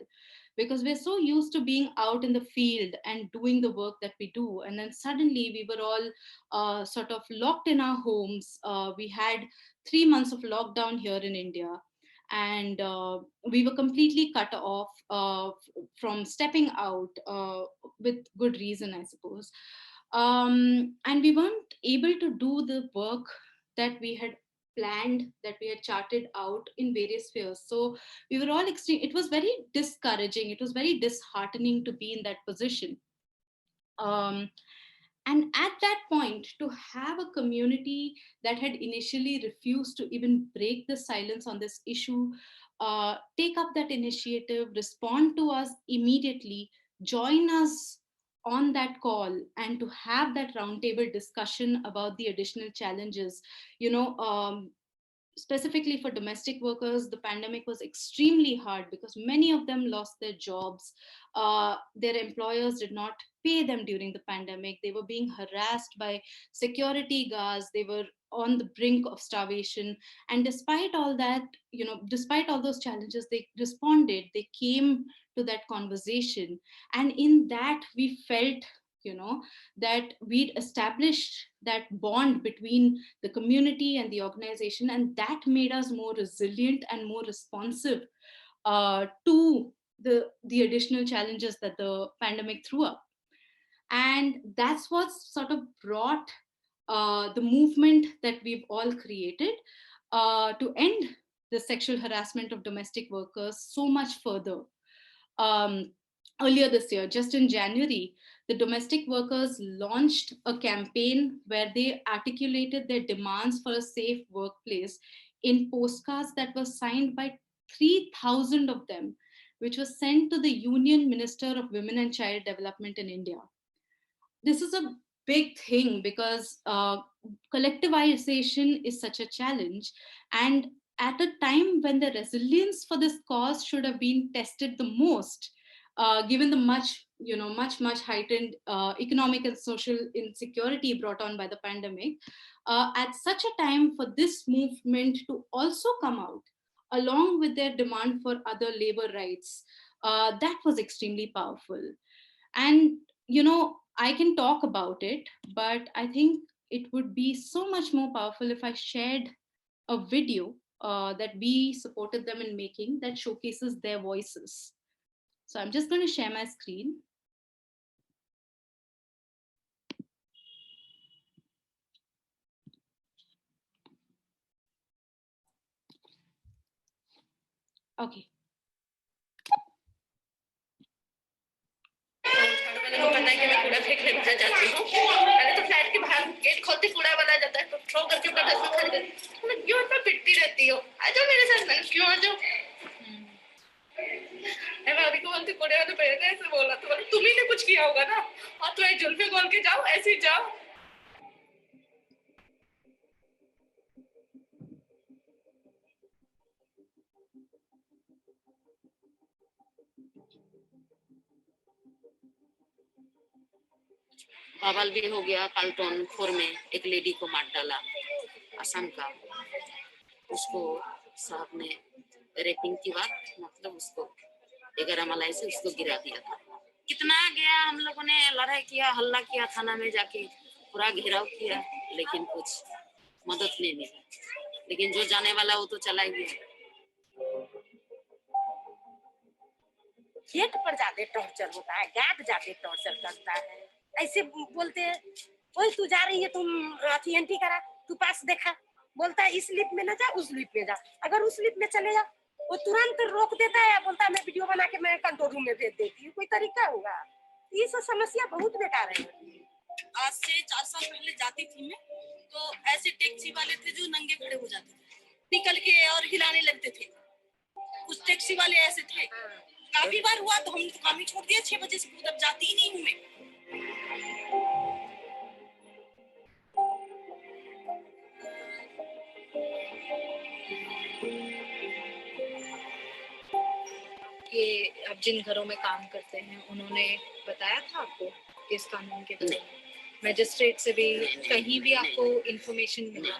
because we're so used to being out in the field and doing the work that we do. And then suddenly we were all sort of locked in our homes. We had 3 months of lockdown here in India. And we were completely cut off from stepping out with good reason, I suppose. And we weren't able to do the work that we had planned, that we had charted out in various spheres. So we were all extreme. It was very discouraging. It was very disheartening to be in that position. Um, and at that point, to have a community that had initially refused to even break the silence on this issue, take up that initiative, respond to us immediately, join us on that call, and to have that roundtable discussion about the additional challenges, you know, specifically for domestic workers, the pandemic was extremely hard because many of them lost their jobs. Their employers did not pay them during the pandemic. They were being harassed by security guards. They were on the brink of starvation. And despite all that, you know, despite all those challenges, they responded, they came to that conversation. And in that, we felt, you know, that we'd established that bond between the community and the organization, and that made us more resilient and more responsive to the additional challenges that the pandemic threw up. And that's what sort of brought the movement that we've all created to end the sexual harassment of domestic workers so much further. um, Earlier this year, just in January, the domestic workers launched a campaign where they articulated their demands for a safe workplace in postcards that were signed by 3,000 of them, which was sent to the Union Minister of Women and Child Development in India. This is a big thing because collectivization is such a challenge. And at a time when the resilience for this cause should have been tested the most, given the much heightened economic and social insecurity brought on by the pandemic, at such a time for this movement to also come out along with their demand for other labor rights, that was extremely powerful. And you know, I can talk about it, but I think it would be so much more powerful if I shared a video that we supported them in making that showcases their voices. So I'm just going to share my screen. Okay. मैंने पता है कि मैं कूड़ा फेंकने बाहर जाती हूँ, पहले तो फ्लैट के बाहर गेट खोलते कूड़ा वाला जाता है तो थ्रो करके अपना डस्टबिन खाली कर, मैं क्यों इतना पिटती रहती हो, आ जाओ मेरे साथ, मैंने क्यों आ जाओ, मैं अभी को बोलती कूड़े वाले पहले ने ऐसे बोला तो बोले तुम ही ने कुछ किया होगा ना, और तुम्हें जुल्फे खोल के जाओ, ऐसे ही जाओ. बवाल भी हो गया कल टोनपुर में, एक लेडी को मार डाला असम का, उसको साहब ने रेपिंग की बात, मतलब उसको 11 मलाई से उसको गिरा दिया था. कितना गया, हम लोगों ने लड़ाई किया, हल्ला किया, थाना में जाके पूरा घेराव किया, लेकिन कुछ मदद नहीं मिला. लेकिन जो जाने वाला वो तो चला गया. गेट पर ज्यादा टॉर्चर होता है, गार्ड ज्यादा टॉर्चर करता है. ऐसे बोलते हैं, ओए तू जा रही है, तुम अथी एंट्री करा, तू पास देखा, बोलता है इस लिप में ना जा, उस लिप में जा. अगर उस लिप में चले जा, वो तुरंत रोक देता है, बोलता है मैं वीडियो बना के मैं कंट्रोल रूम में भेज देती हूँ. कोई तरीका होगा? ये सब समस्या बहुत बेकार है. आज से 4 साल पहले जाती थी मैं, तो ऐसे टैक्सी वाले थे जो नंगे खड़े हो जाते थे, निकल के और हिलाने लगते थे. कुछ टैक्सी वाले ऐसे थे, काफी बार हुआ तो हम काम ही छोड़ दिया. 6 बजे से खुद अब जाती ही नहीं हूँ मैं. कि आप जिन घरों में काम करते हैं उन्होंने बताया था आपको इस कानून के बारे में? मैजिस्ट्रेट से भी कहीं भी आपको इंफॉर्मेशन मिला?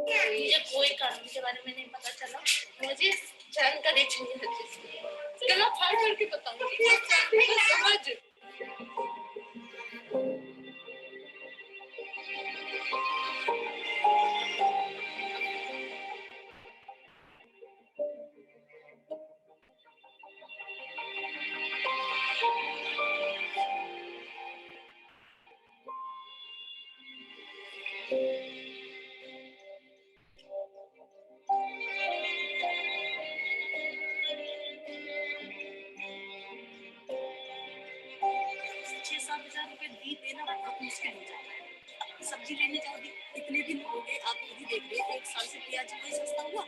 मुझे कोई कानून के बारे में नहीं पता चला, मुझे जानकारी चाहिए थी. चलो फाड़ करके बताऊंगी समझ. मुश्किल हो जाता है। सब्जी लेने जाओगे, इतने दिन हो गए, आप खुद ही देख रहे हो, 1 साल से प्याज कोई सस्ता हुआ,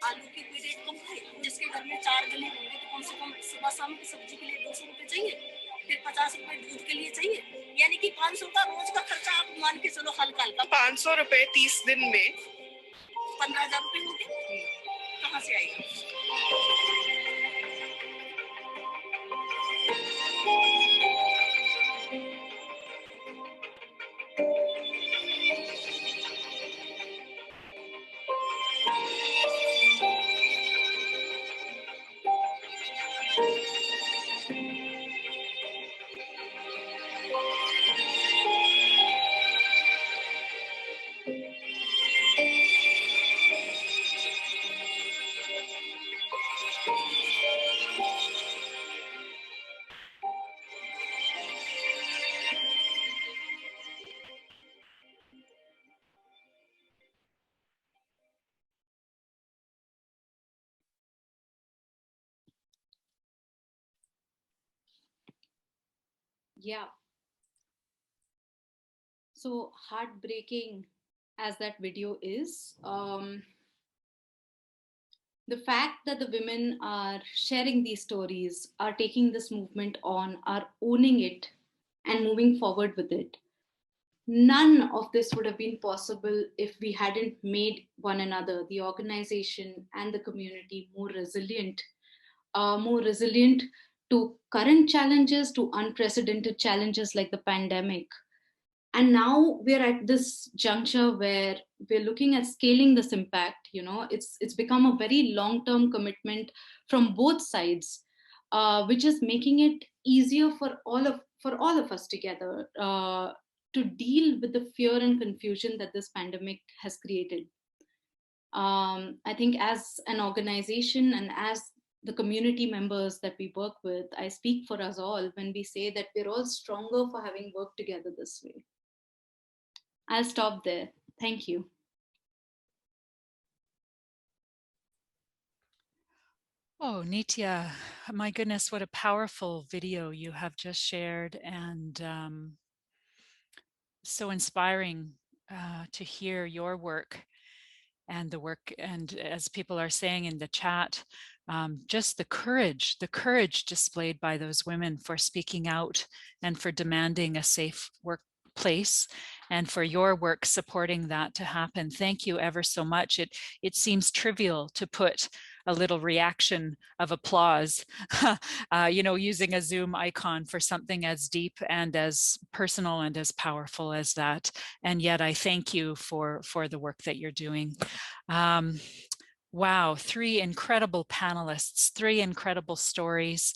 आलू की कोई रेट कम है। जिसके घर में 4 जने होंगे तो कम से कम सुबह शाम की सब्जी के लिए 200 रुपए चाहिए, फिर 50 रुपए दूध के लिए चाहिए, यानी कि 500 का रोज का खर्चा आप मान के चलो हल्का हल्का। 500 रुपए 30 दिन में 15,000 रुपए हो गए, कहाँ से आएगा? Yeah. So heartbreaking as that video is, the fact that the women are sharing these stories, are taking this movement on, are owning it and moving forward with it. None of this would have been possible if we hadn't made one another, the organization and the community, more resilient to current challenges, to unprecedented challenges like the pandemic. And now we're at this juncture where we're looking at scaling this impact. You know, it's become a very long-term commitment from both sides, which is making it easier for all of us together to deal with the fear and confusion that this pandemic has created. I think as an organization and as the community members that we work with, I speak for us all when we say that we're all stronger for having worked together this way. I'll stop there. Thank you. Oh, Nitya, my goodness, what a powerful video you have just shared, and so inspiring to hear your work and the work, and as people are saying in the chat, just the courage displayed by those women for speaking out and for demanding a safe workplace, and for your work supporting that to happen. Thank you ever so much. It seems trivial to put a little reaction of applause, you know, using a Zoom icon for something as deep and as personal and as powerful as that. And yet I thank you for the work that you're doing. Wow, 3 incredible panelists, 3 incredible stories,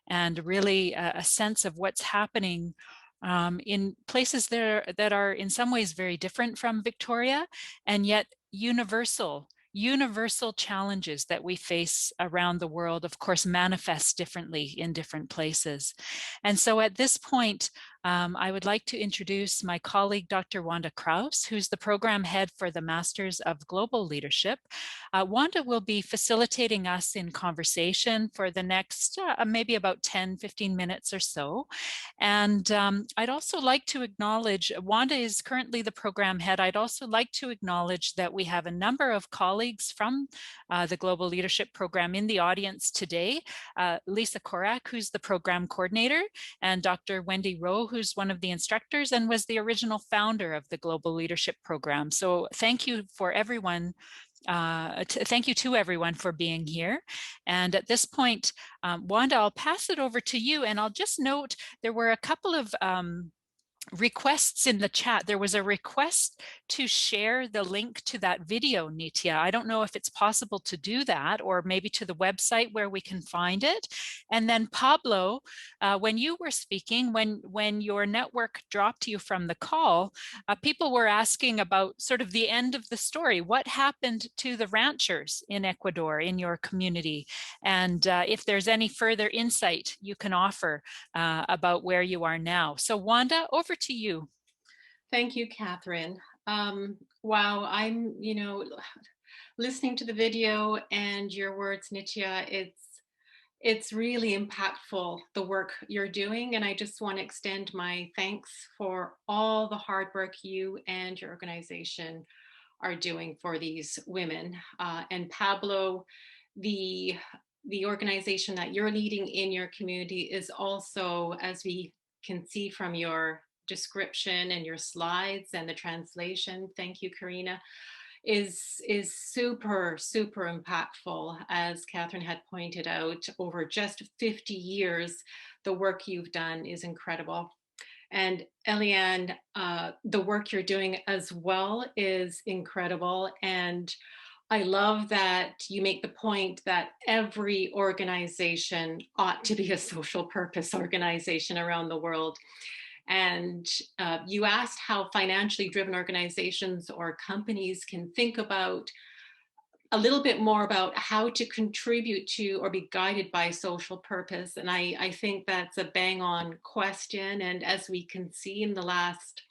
and really a sense of what's happening in places that are in some ways very different from Victoria, and yet universal challenges that we face around the world, of course, manifest differently in different places. And so at this point, I would like to introduce my colleague, Dr. Wanda Kraus, who's the program head for the Masters of Global Leadership. Wanda will be facilitating us in conversation for the next maybe about 10-15 minutes or so. And I'd also like to acknowledge, Wanda is currently the program head. I'd also like to acknowledge that we have a number of colleagues from the Global Leadership Program in the audience today. Lisa Korak, who's the program coordinator, and Dr. Wendy Rowe, who's one of the instructors and was the original founder of the Global Leadership Program. So thank you for everyone. Thank you to everyone for being here. And at this point, Wanda, I'll pass it over to you. And I'll just note there were a couple of requests in the chat. There was a request to share the link to that video, Nitya. I don't know if it's possible to do that, or maybe to the website where we can find it. And then Pablo, when you were speaking, when your network dropped you from the call, people were asking about sort of the end of the story. What happened to the ranchers in Ecuador, in your community? And if there's any further insight you can offer about where you are now. So Wanda, over to you. Thank you, Catherine. Wow, I'm, listening to the video and your words, Nitya, it's really impactful, the work you're doing. And I just want to extend my thanks for all the hard work you and your organization are doing for these women. And Pablo, the organization that you're leading in your community is also, as we can see from your description and your slides and the translation, thank you, Karina, is super impactful. As Catherine had pointed out, over just 50 years, the work you've done is incredible. And Eliane, the work you're doing as well is incredible. And I love that you make the point that every organization ought to be a social purpose organization around the world. And you asked how financially driven organizations or companies can think about a little bit more about how to contribute to or be guided by social purpose. And I think that's a bang on question. And as we can see in the last,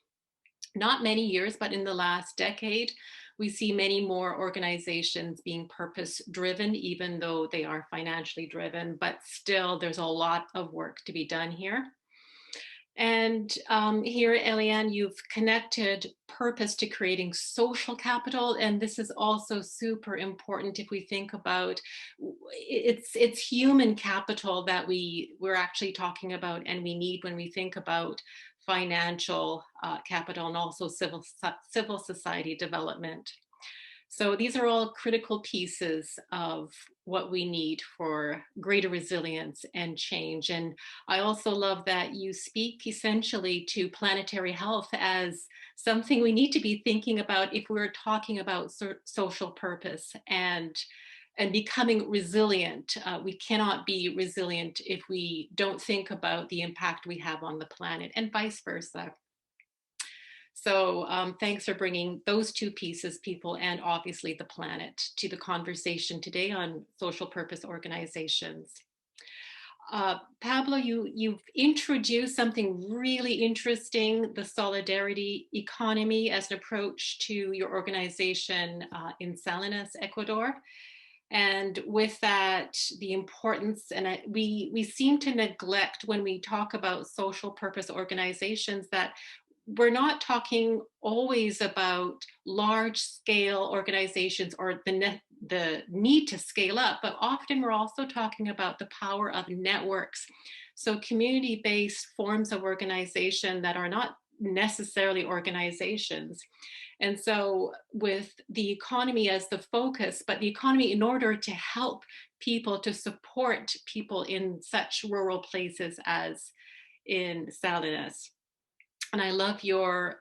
not many years, but in the last decade, we see many more organizations being purpose driven, even though they are financially driven, but still there's a lot of work to be done here. And here, Eliane, you've connected purpose to creating social capital. And this is also super important if we think about it's human capital that we're actually talking about and we need when we think about financial capital and also civil society development. So these are all critical pieces of what we need for greater resilience and change. And I also love that you speak essentially to planetary health as something we need to be thinking about if we're talking about social purpose and becoming resilient. We cannot be resilient if we don't think about the impact we have on the planet and vice versa. So thanks for bringing those two pieces, people and obviously the planet, to the conversation today on social purpose organizations. Pablo, you've introduced something really interesting, the solidarity economy as an approach to your organization in Salinas, Ecuador. And with that, the importance, and we seem to neglect when we talk about social purpose organizations that we're not talking always about large scale organizations or the need to scale up, but often we're also talking about the power of networks. So community-based forms of organization that are not necessarily organizations. And so with the economy as the focus, but the economy in order to help people, to support people in such rural places as in Salinas. And I love your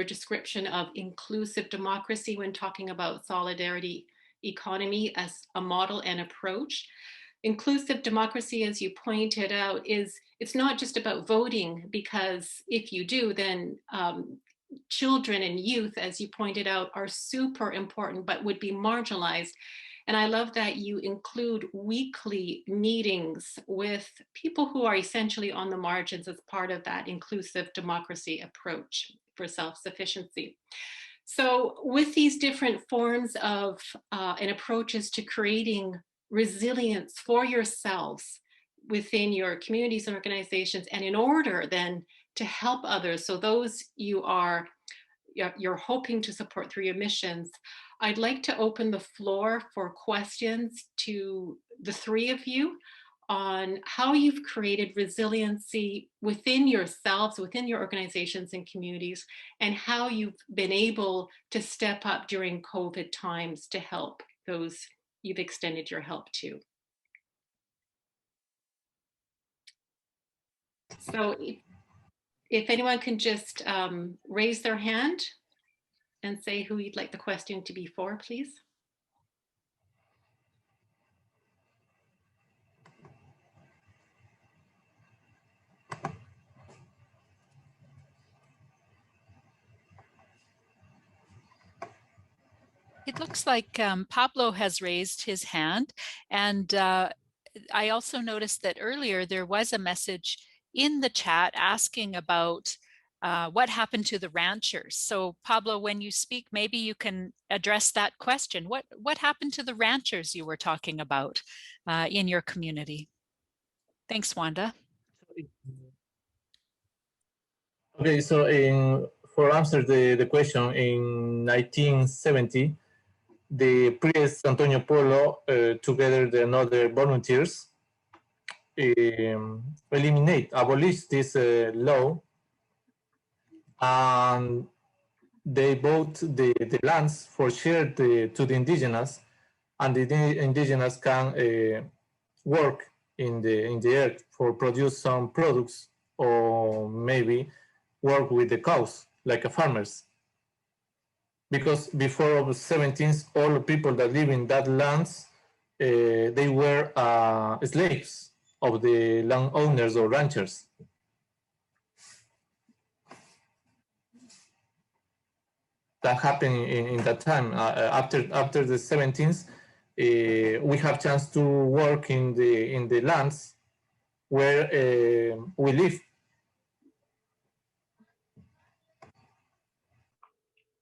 description of inclusive democracy when talking about solidarity economy as a model and approach. Inclusive democracy, as you pointed out, it's not just about voting, because if you do, then children and youth, as you pointed out, are super important, but would be marginalized. And I love that you include weekly meetings with people who are essentially on the margins as part of that inclusive democracy approach for self-sufficiency. So with these different forms of and approaches to creating resilience for yourselves within your communities and organizations, and in order then to help others, so those you're hoping to support through your missions, I'd like to open the floor for questions to the three of you on how you've created resiliency within yourselves, within your organizations and communities, and how you've been able to step up during COVID times to help those you've extended your help to. So if anyone can just raise their hand and say who you'd like the question to be for, please. It looks like Pablo has raised his hand, and I also noticed that earlier there was a message in the chat asking about what happened to the ranchers? So Pablo, when you speak, maybe you can address that question. What happened to the ranchers you were talking about in your community? Thanks, Wanda. Okay, so for answer the question, in 1970, the priest Antonio Polo, together with another volunteers, abolish this law, and they bought the lands for share to the indigenous, and the indigenous can work in the earth for produce some products, or maybe work with the cows like a farmers. Because before the 17th, all the people that live in that lands, they were slaves of the landowners or ranchers. That happened in that time. After the 17th, we have chance to work in the lands where we live.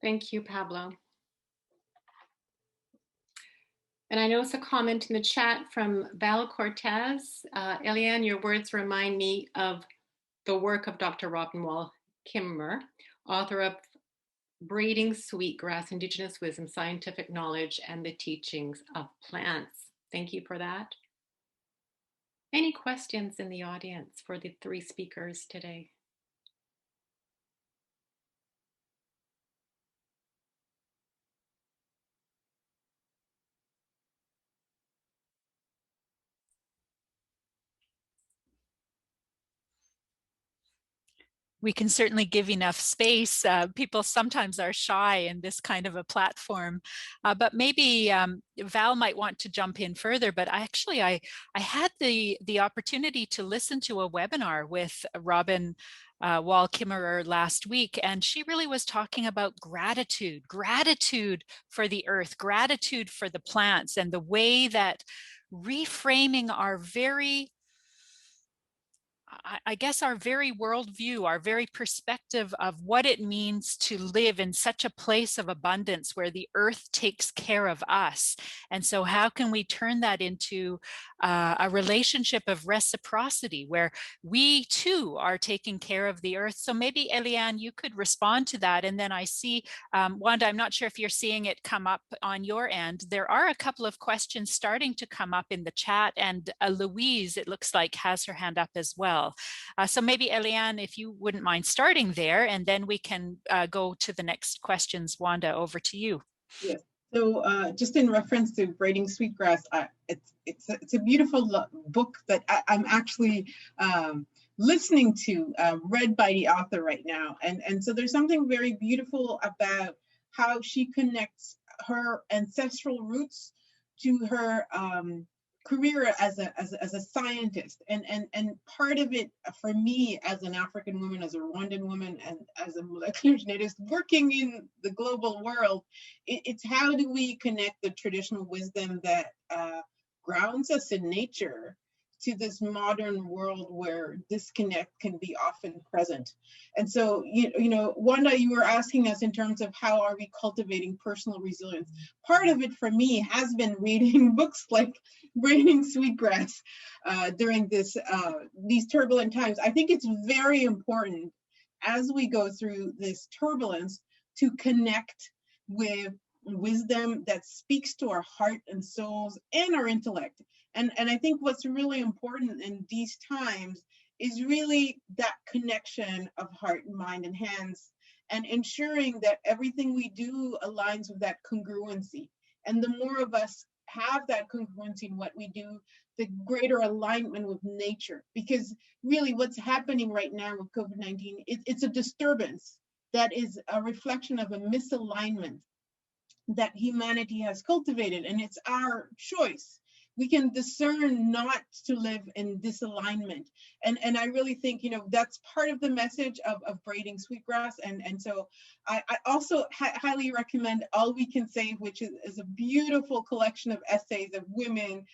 Thank you, Pablo. And I notice a comment in the chat from Val Cortez. Eliane, your words remind me of the work of Dr. Robin Wall Kimmerer, author of Braiding Sweetgrass, Indigenous Wisdom, Scientific Knowledge, and the Teachings of Plants. Thank you for that. Any questions in the audience for the three speakers today? We can certainly give enough space. People sometimes are shy in this kind of a platform, but maybe Val might want to jump in further. But actually, I had the opportunity to listen to a webinar with Robin Wall Kimmerer last week, and she really was talking about gratitude for the earth, gratitude for the plants, and the way that reframing our very worldview, our very perspective of what it means to live in such a place of abundance where the earth takes care of us. And so how can we turn that into a relationship of reciprocity where we too are taking care of the earth? So maybe Eliane, you could respond to that. And then I see, Wanda, I'm not sure if you're seeing it come up on your end. There are a couple of questions starting to come up in the chat, and Louise, it looks like, has her hand up as well. So maybe Eliane, if you wouldn't mind starting there, and then we can go to the next questions. Wanda, over to you. Yes. So just in reference to Braiding Sweetgrass, it's a beautiful book that I'm actually listening to, read by the author right now. And so there's something very beautiful about how she connects her ancestral roots to her career as a scientist, and part of it for me as an African woman, as a Rwandan woman, and as a molecular geneticist working in the global world, it's how do we connect the traditional wisdom that grounds us in nature to this modern world where disconnect can be often present. And so, you know, Wanda, you were asking us in terms of how are we cultivating personal resilience. Part of it for me has been reading books like Braiding Sweetgrass during these turbulent times. I think it's very important as we go through this turbulence to connect with wisdom that speaks to our heart and souls and our intellect. And I think what's really important in these times is really that connection of heart, mind, and hands, and ensuring that everything we do aligns with that congruency. And the more of us have that congruency in what we do, the greater alignment with nature. Because really what's happening right now with COVID-19, it's a disturbance that is a reflection of a misalignment that humanity has cultivated, and it's our choice. We can discern not to live in disalignment. And I really think, you know, that's part of the message of Braiding Sweetgrass. And so I also highly recommend All We Can Say, which is a beautiful collection of essays of women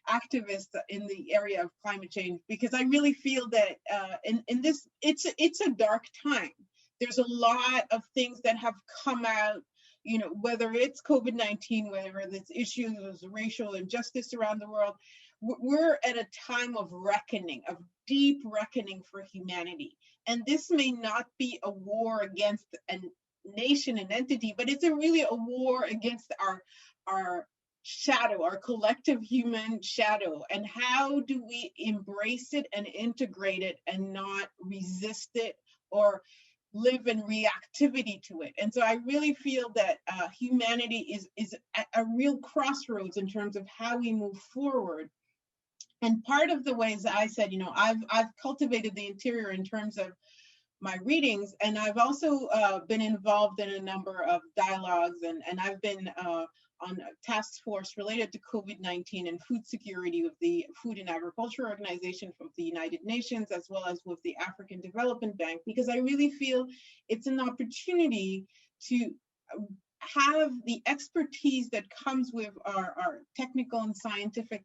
activist in the area of climate change, because I really feel that in this, it's a dark time. There's a lot of things that have come out, you know, whether it's COVID-19, whether it's issues of racial injustice around the world. We're at a time of reckoning, of deep reckoning for humanity. And this may not be a war against a nation and entity, but it's really a war against our shadow, our collective human shadow. And how do we embrace it and integrate it and not resist it or live in reactivity to it? And so I really feel that humanity is at a real crossroads in terms of how we move forward. And part of the ways that I said, you know, I've cultivated the interior in terms of my readings, and I've also been involved in a number of dialogues, and I've been on a task force related to COVID-19 and food security with the Food and Agriculture Organization of the United Nations, as well as with the African Development Bank, because I really feel it's an opportunity to have the expertise that comes with our technical and scientific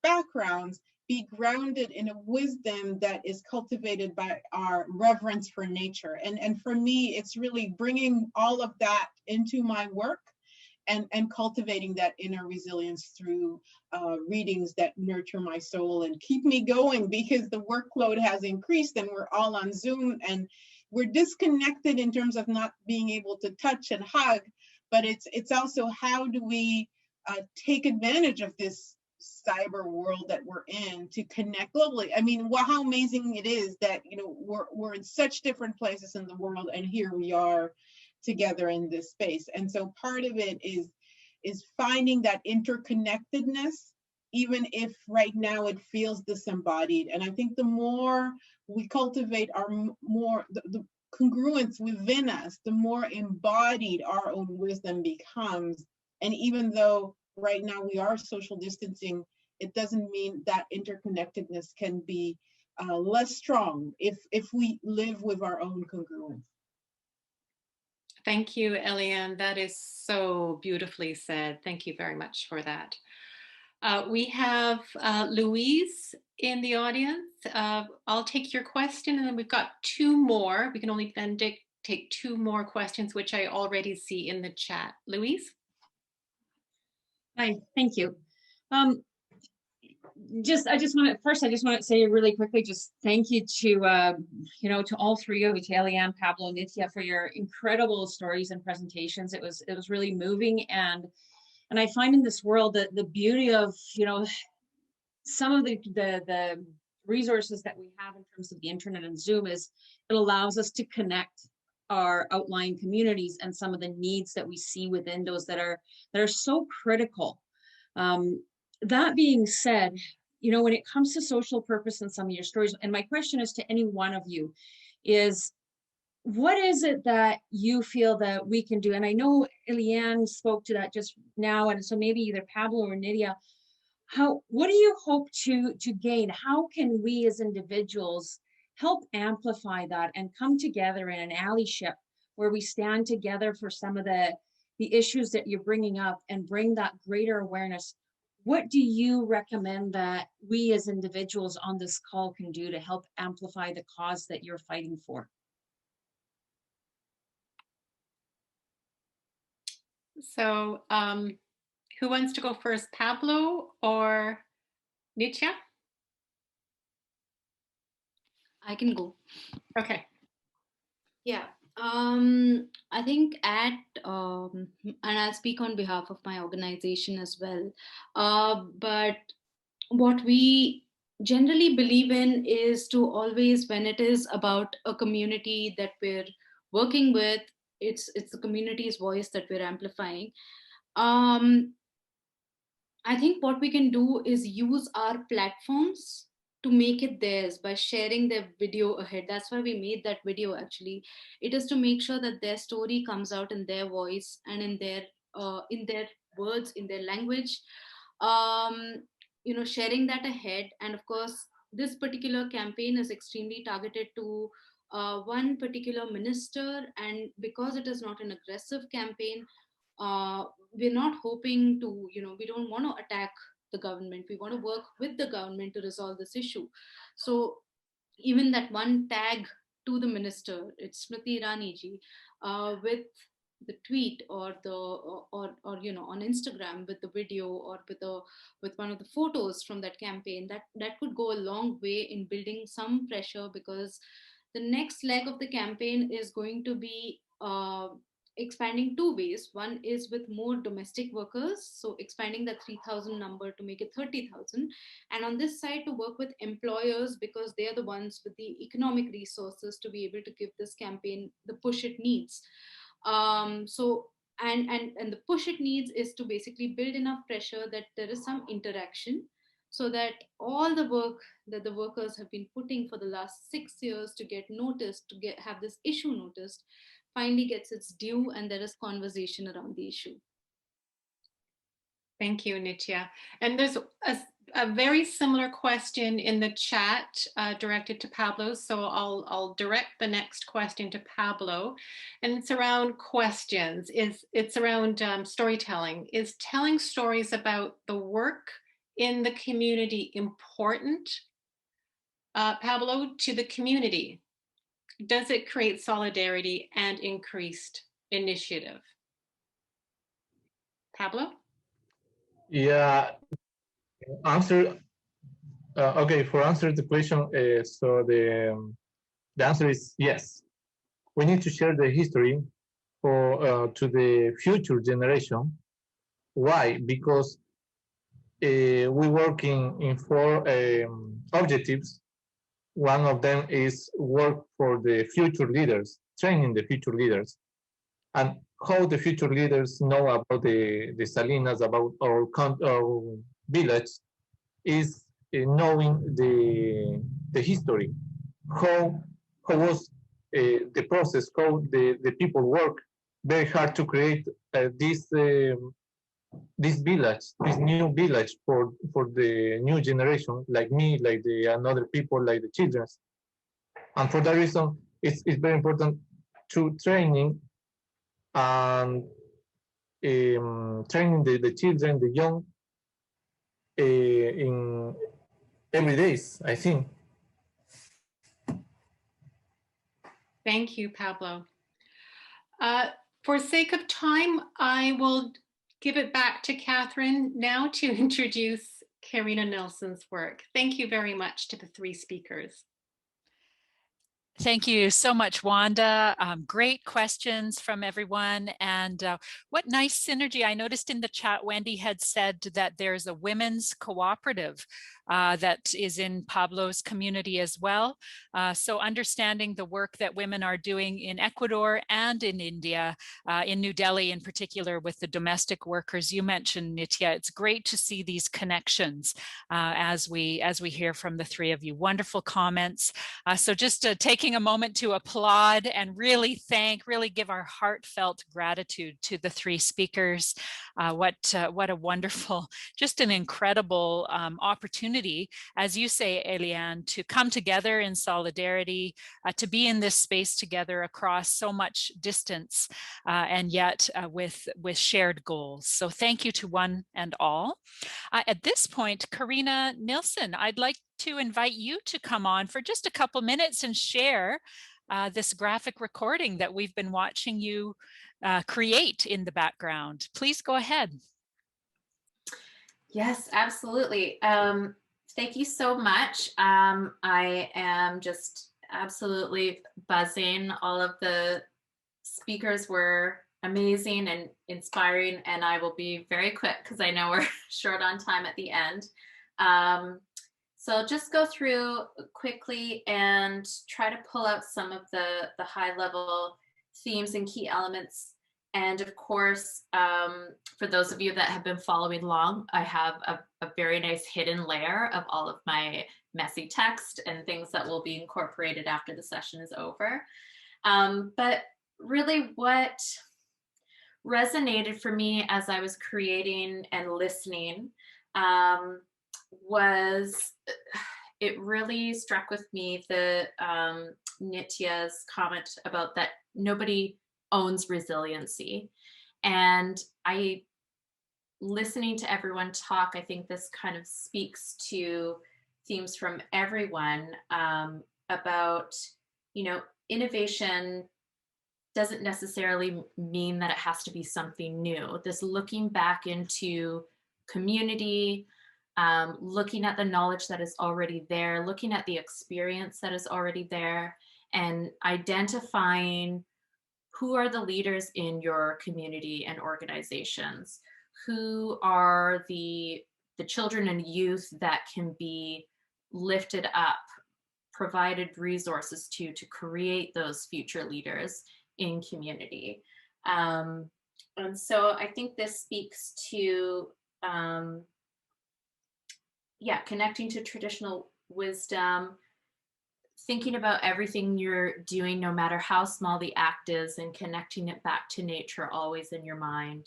backgrounds be grounded in a wisdom that is cultivated by our reverence for nature. And for me, it's really bringing all of that into my work and cultivating that inner resilience through readings that nurture my soul and keep me going, because the workload has increased and we're all on Zoom and we're disconnected in terms of not being able to touch and hug, but it's also how do we take advantage of this cyber world that we're in to connect globally. I mean, how amazing it is that, you know, we're in such different places in the world, and here we are together in this space. And so part of it is finding that interconnectedness, even if right now it feels disembodied. And I think the more we cultivate the congruence within us, the more embodied our own wisdom becomes. And even though right now we are social distancing, it doesn't mean that interconnectedness can be less strong if we live with our own congruence. Thank you, Eliane. That is so beautifully said. Thank you very much for that. We have Louise in the audience. I'll take your question, and then we've got two more. We can only then take two more questions, which I already see in the chat. Louise? Hi, thank you. I just want to say really quickly, just thank you to, to all three of you, to Eliane, Pablo, and Nitya, for your incredible stories and presentations. It was really moving, and I find in this world that the beauty of, some of the resources that we have in terms of the internet and Zoom is it allows us to connect our outlying communities and some of the needs that we see within those that are so critical. That being said, when it comes to social purpose and some of your stories, and my question is to any one of you, is what is it that you feel that we can do? And I know Eliane spoke to that just now, and so maybe either Pablo or Nitya, what do you hope to gain? How can we as individuals help amplify that and come together in an allyship where we stand together for some of the issues that you're bringing up and bring that greater awareness? What do you recommend that we as individuals on this call can do to help amplify the cause that you're fighting for? So who wants to go first, Pablo or Nitya? I can go. Okay. Yeah. I think and I'll speak on behalf of my organization as well. But what we generally believe in is to always, when it is about a community that we're working with, it's the community's voice that we're amplifying. I think what we can do is use our platforms to make it theirs by sharing their video ahead. That's why we made that video, actually. It is to make sure that their story comes out in their voice and in their words, in their language. Sharing that ahead. And of course, this particular campaign is extremely targeted to one particular minister. And because it is not an aggressive campaign, we're not hoping to, we don't want to attack the government. We want to work with the government to resolve this issue. So even that one tag to the minister, it's Smriti Irani ji, with the tweet or the or on Instagram with the video or with one of the photos from that campaign, that could go a long way in building some pressure, because the next leg of the campaign is going to be expanding two ways. One is with more domestic workers, so expanding the 3,000 number to make it 30,000, and on this side to work with employers, because they are the ones with the economic resources to be able to give this campaign the push it needs. So the push it needs is to basically build enough pressure that there is some interaction, so that all the work that the workers have been putting for the last 6 years to get noticed, to have this issue noticed, finally gets its due, and there is conversation around the issue. Thank you, Nitya. And there's a very similar question in the chat directed to Pablo. So I'll direct the next question to Pablo. And it's around questions. It's around storytelling. Is telling stories about the work in the community important, Pablo, to the community? Does it create solidarity and increased initiative? Pablo? Yeah, okay, for answer the question, so the answer is yes. We need to share the history to the future generation. Why? Because we work in 4 objectives. One of them is work for the future leaders, training the future leaders, and how the future leaders know about the Salinas, about our village, is knowing the history, how was the process, how the people work very hard to create this village, this new village for the new generation, like me, like the another people, like the children. And for that reason, it's very important to training and training the children, the young, in every days, I think. Thank you, Pablo. For sake of time, I will give it back to Catherine now to introduce Karina Nielsen's work. Thank you very much to the 3 speakers. Thank you so much, Wanda. Great questions from everyone. And what nice synergy. I noticed in the chat, Wendy had said that there's a women's cooperative that is in Pablo's community as well. So understanding the work that women are doing in Ecuador and in India, in New Delhi in particular, with the domestic workers you mentioned, Nitya. It's great to see these connections as we hear from the 3 of you. Wonderful comments. So just taking a moment to applaud and really give our heartfelt gratitude to the 3 speakers. What a wonderful, just an incredible opportunity, as you say, Eliane, to come together in solidarity, to be in this space together across so much distance, and yet with shared goals. So thank you to one and all. At this point, Karina Nielsen, I'd like to invite you to come on for just a couple minutes and share this graphic recording that we've been watching you create in the background. Please go ahead. Yes, absolutely. Thank you so much. I am just absolutely buzzing. All of the speakers were amazing and inspiring, and I will be very quick because I know we're short on time at the end. So I'll just go through quickly and try to pull out some of the high level themes and key elements. And of course, for those of you that have been following along, I have a very nice hidden layer of all of my messy text and things that will be incorporated after the session is over. But really what resonated for me as I was creating and listening was, it really struck with me the Nitya's comment about that nobody owns resiliency. And I listening to everyone talk, I think this kind of speaks to themes from everyone about, you know, innovation doesn't necessarily mean that it has to be something new. This looking back into community, looking at the knowledge that is already there, looking at the experience that is already there, and identifying who are the leaders in your community and organizations, who are the children and youth that can be lifted up, provided resources to create those future leaders in community. And so I think this speaks to, connecting to traditional wisdom, thinking about everything you're doing, no matter how small the act is, and connecting it back to nature always in your mind.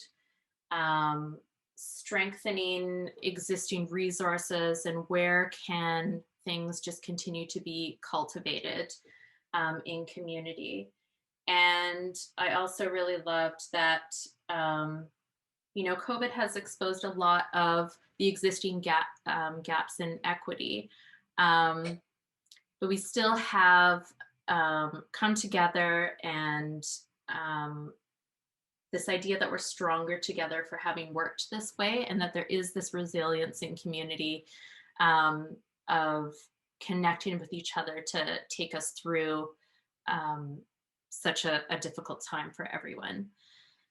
Strengthening existing resources, and where can things just continue to be cultivated in community. And I also really loved that, you know, COVID has exposed a lot of the existing gaps in equity. But we still have come together, and this idea that we're stronger together for having worked this way, and that there is this resilience in community of connecting with each other to take us through such a difficult time for everyone.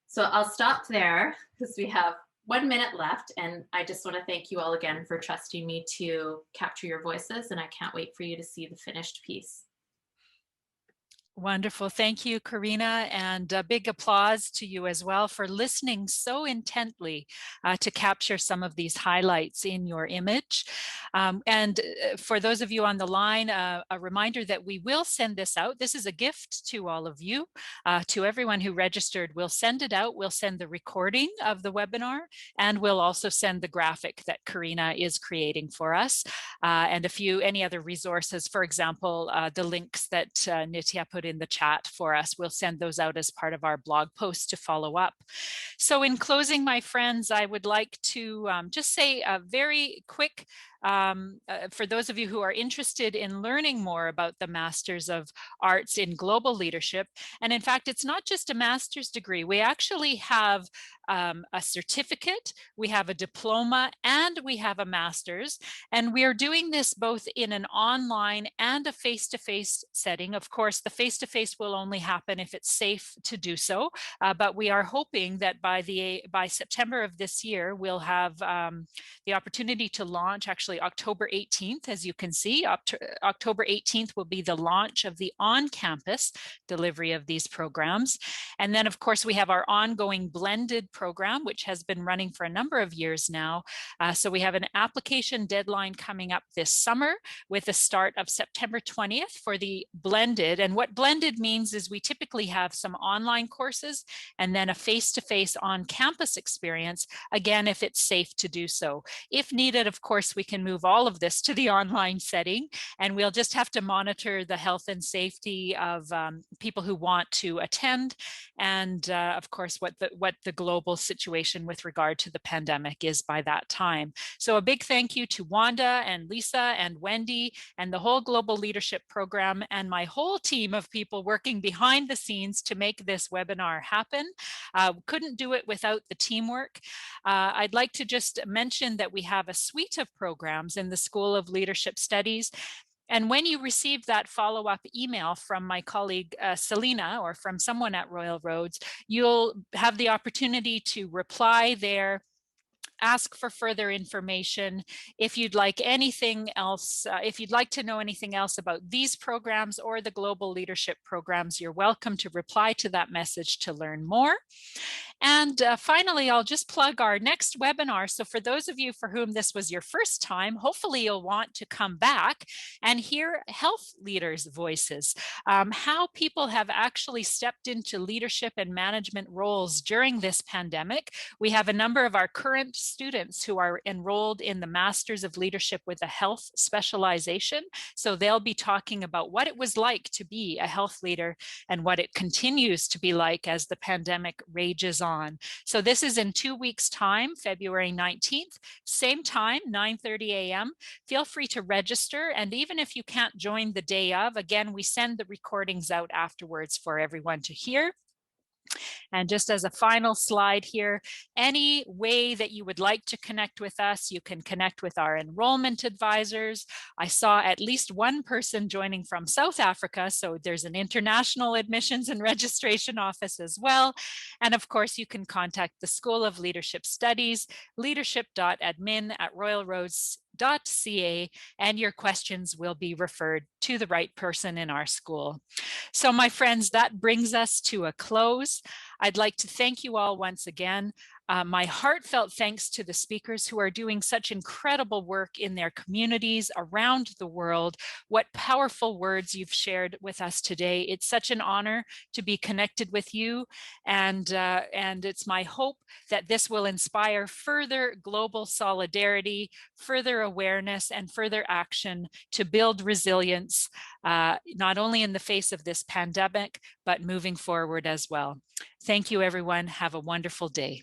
So I'll stop there because we have 1 minute left, and I just want to thank you all again for trusting me to capture your voices, and I can't wait for you to see the finished piece. Wonderful. Thank you, Karina, and a big applause to you as well for listening so intently to capture some of these highlights in your image. And for those of you on the line, a reminder that we will send this out. This is a gift to all of you, to everyone who registered. We'll send it out. We'll send the recording of the webinar, and we'll also send the graphic that Karina is creating for us, and any other resources, for example, the links that Nitya put in the chat for us. We'll send those out as part of our blog post to follow up. So in closing, my friends, I would like to just say a very quick, for those of you who are interested in learning more about the Masters of Arts in Global Leadership, and in fact, it's not just a master's degree. We actually have a certificate, we have a diploma, and we have a master's. And we are doing this both in an online and a face-to-face setting. Of course, the face-to-face will only happen if it's safe to do so. But we are hoping that by September of this year, we'll have the opportunity to launch, actually October 18th, as you can see. October 18th will be the launch of the on-campus delivery of these programs. And then, of course, we have our ongoing blended program, which has been running for a number of years now. So we have an application deadline coming up this summer with the start of September 20th for the blended. And what blended means is we typically have some online courses and then a face-to-face on-campus experience, again, if it's safe to do so. If needed, of course, we can move all of this to the online setting, and we'll just have to monitor the health and safety of people who want to attend, and of course, what the global situation with regard to the pandemic is by that time. So a big thank you to Wanda and Lisa and Wendy and the whole Global Leadership Program and my whole team of people working behind the scenes to make this webinar happen. Couldn't do it without the teamwork. I'd like to just mention that we have a suite of programs in the School of Leadership Studies. And when you receive that follow-up email from my colleague Salina, or from someone at Royal Roads, you'll have the opportunity to reply there, ask for further information. If you'd like anything else, if you'd like to know anything else about these programs or the global leadership programs, you're welcome to reply to that message to learn more. And finally, I'll just plug our next webinar. So for those of you for whom this was your first time, hopefully you'll want to come back and hear health leaders' voices, how people have actually stepped into leadership and management roles during this pandemic. We have a number of our current students who are enrolled in the Masters of Leadership with a health specialization. So they'll be talking about what it was like to be a health leader and what it continues to be like as the pandemic rages on on. So this is in 2 weeks' time, February 19th, same time, 9:30 a.m. Feel free to register. And even if you can't join the day of, again, we send the recordings out afterwards for everyone to hear. And just as a final slide here, any way that you would like to connect with us, you can connect with our enrollment advisors. I saw at least one person joining from South Africa, so there's an international admissions and registration office as well. And of course, you can contact the School of Leadership Studies, leadership.admin@royalroads.ca, and your questions will be referred to the right person in our school. So my friends, that brings us to a close. I'd like to thank you all once again. My heartfelt thanks to the speakers who are doing such incredible work in their communities around the world. What powerful words you've shared with us today. It's such an honor to be connected with you. And it's my hope that this will inspire further global solidarity, further awareness, and further action to build resilience, not only in the face of this pandemic, but moving forward as well. Thank you, everyone. Have a wonderful day.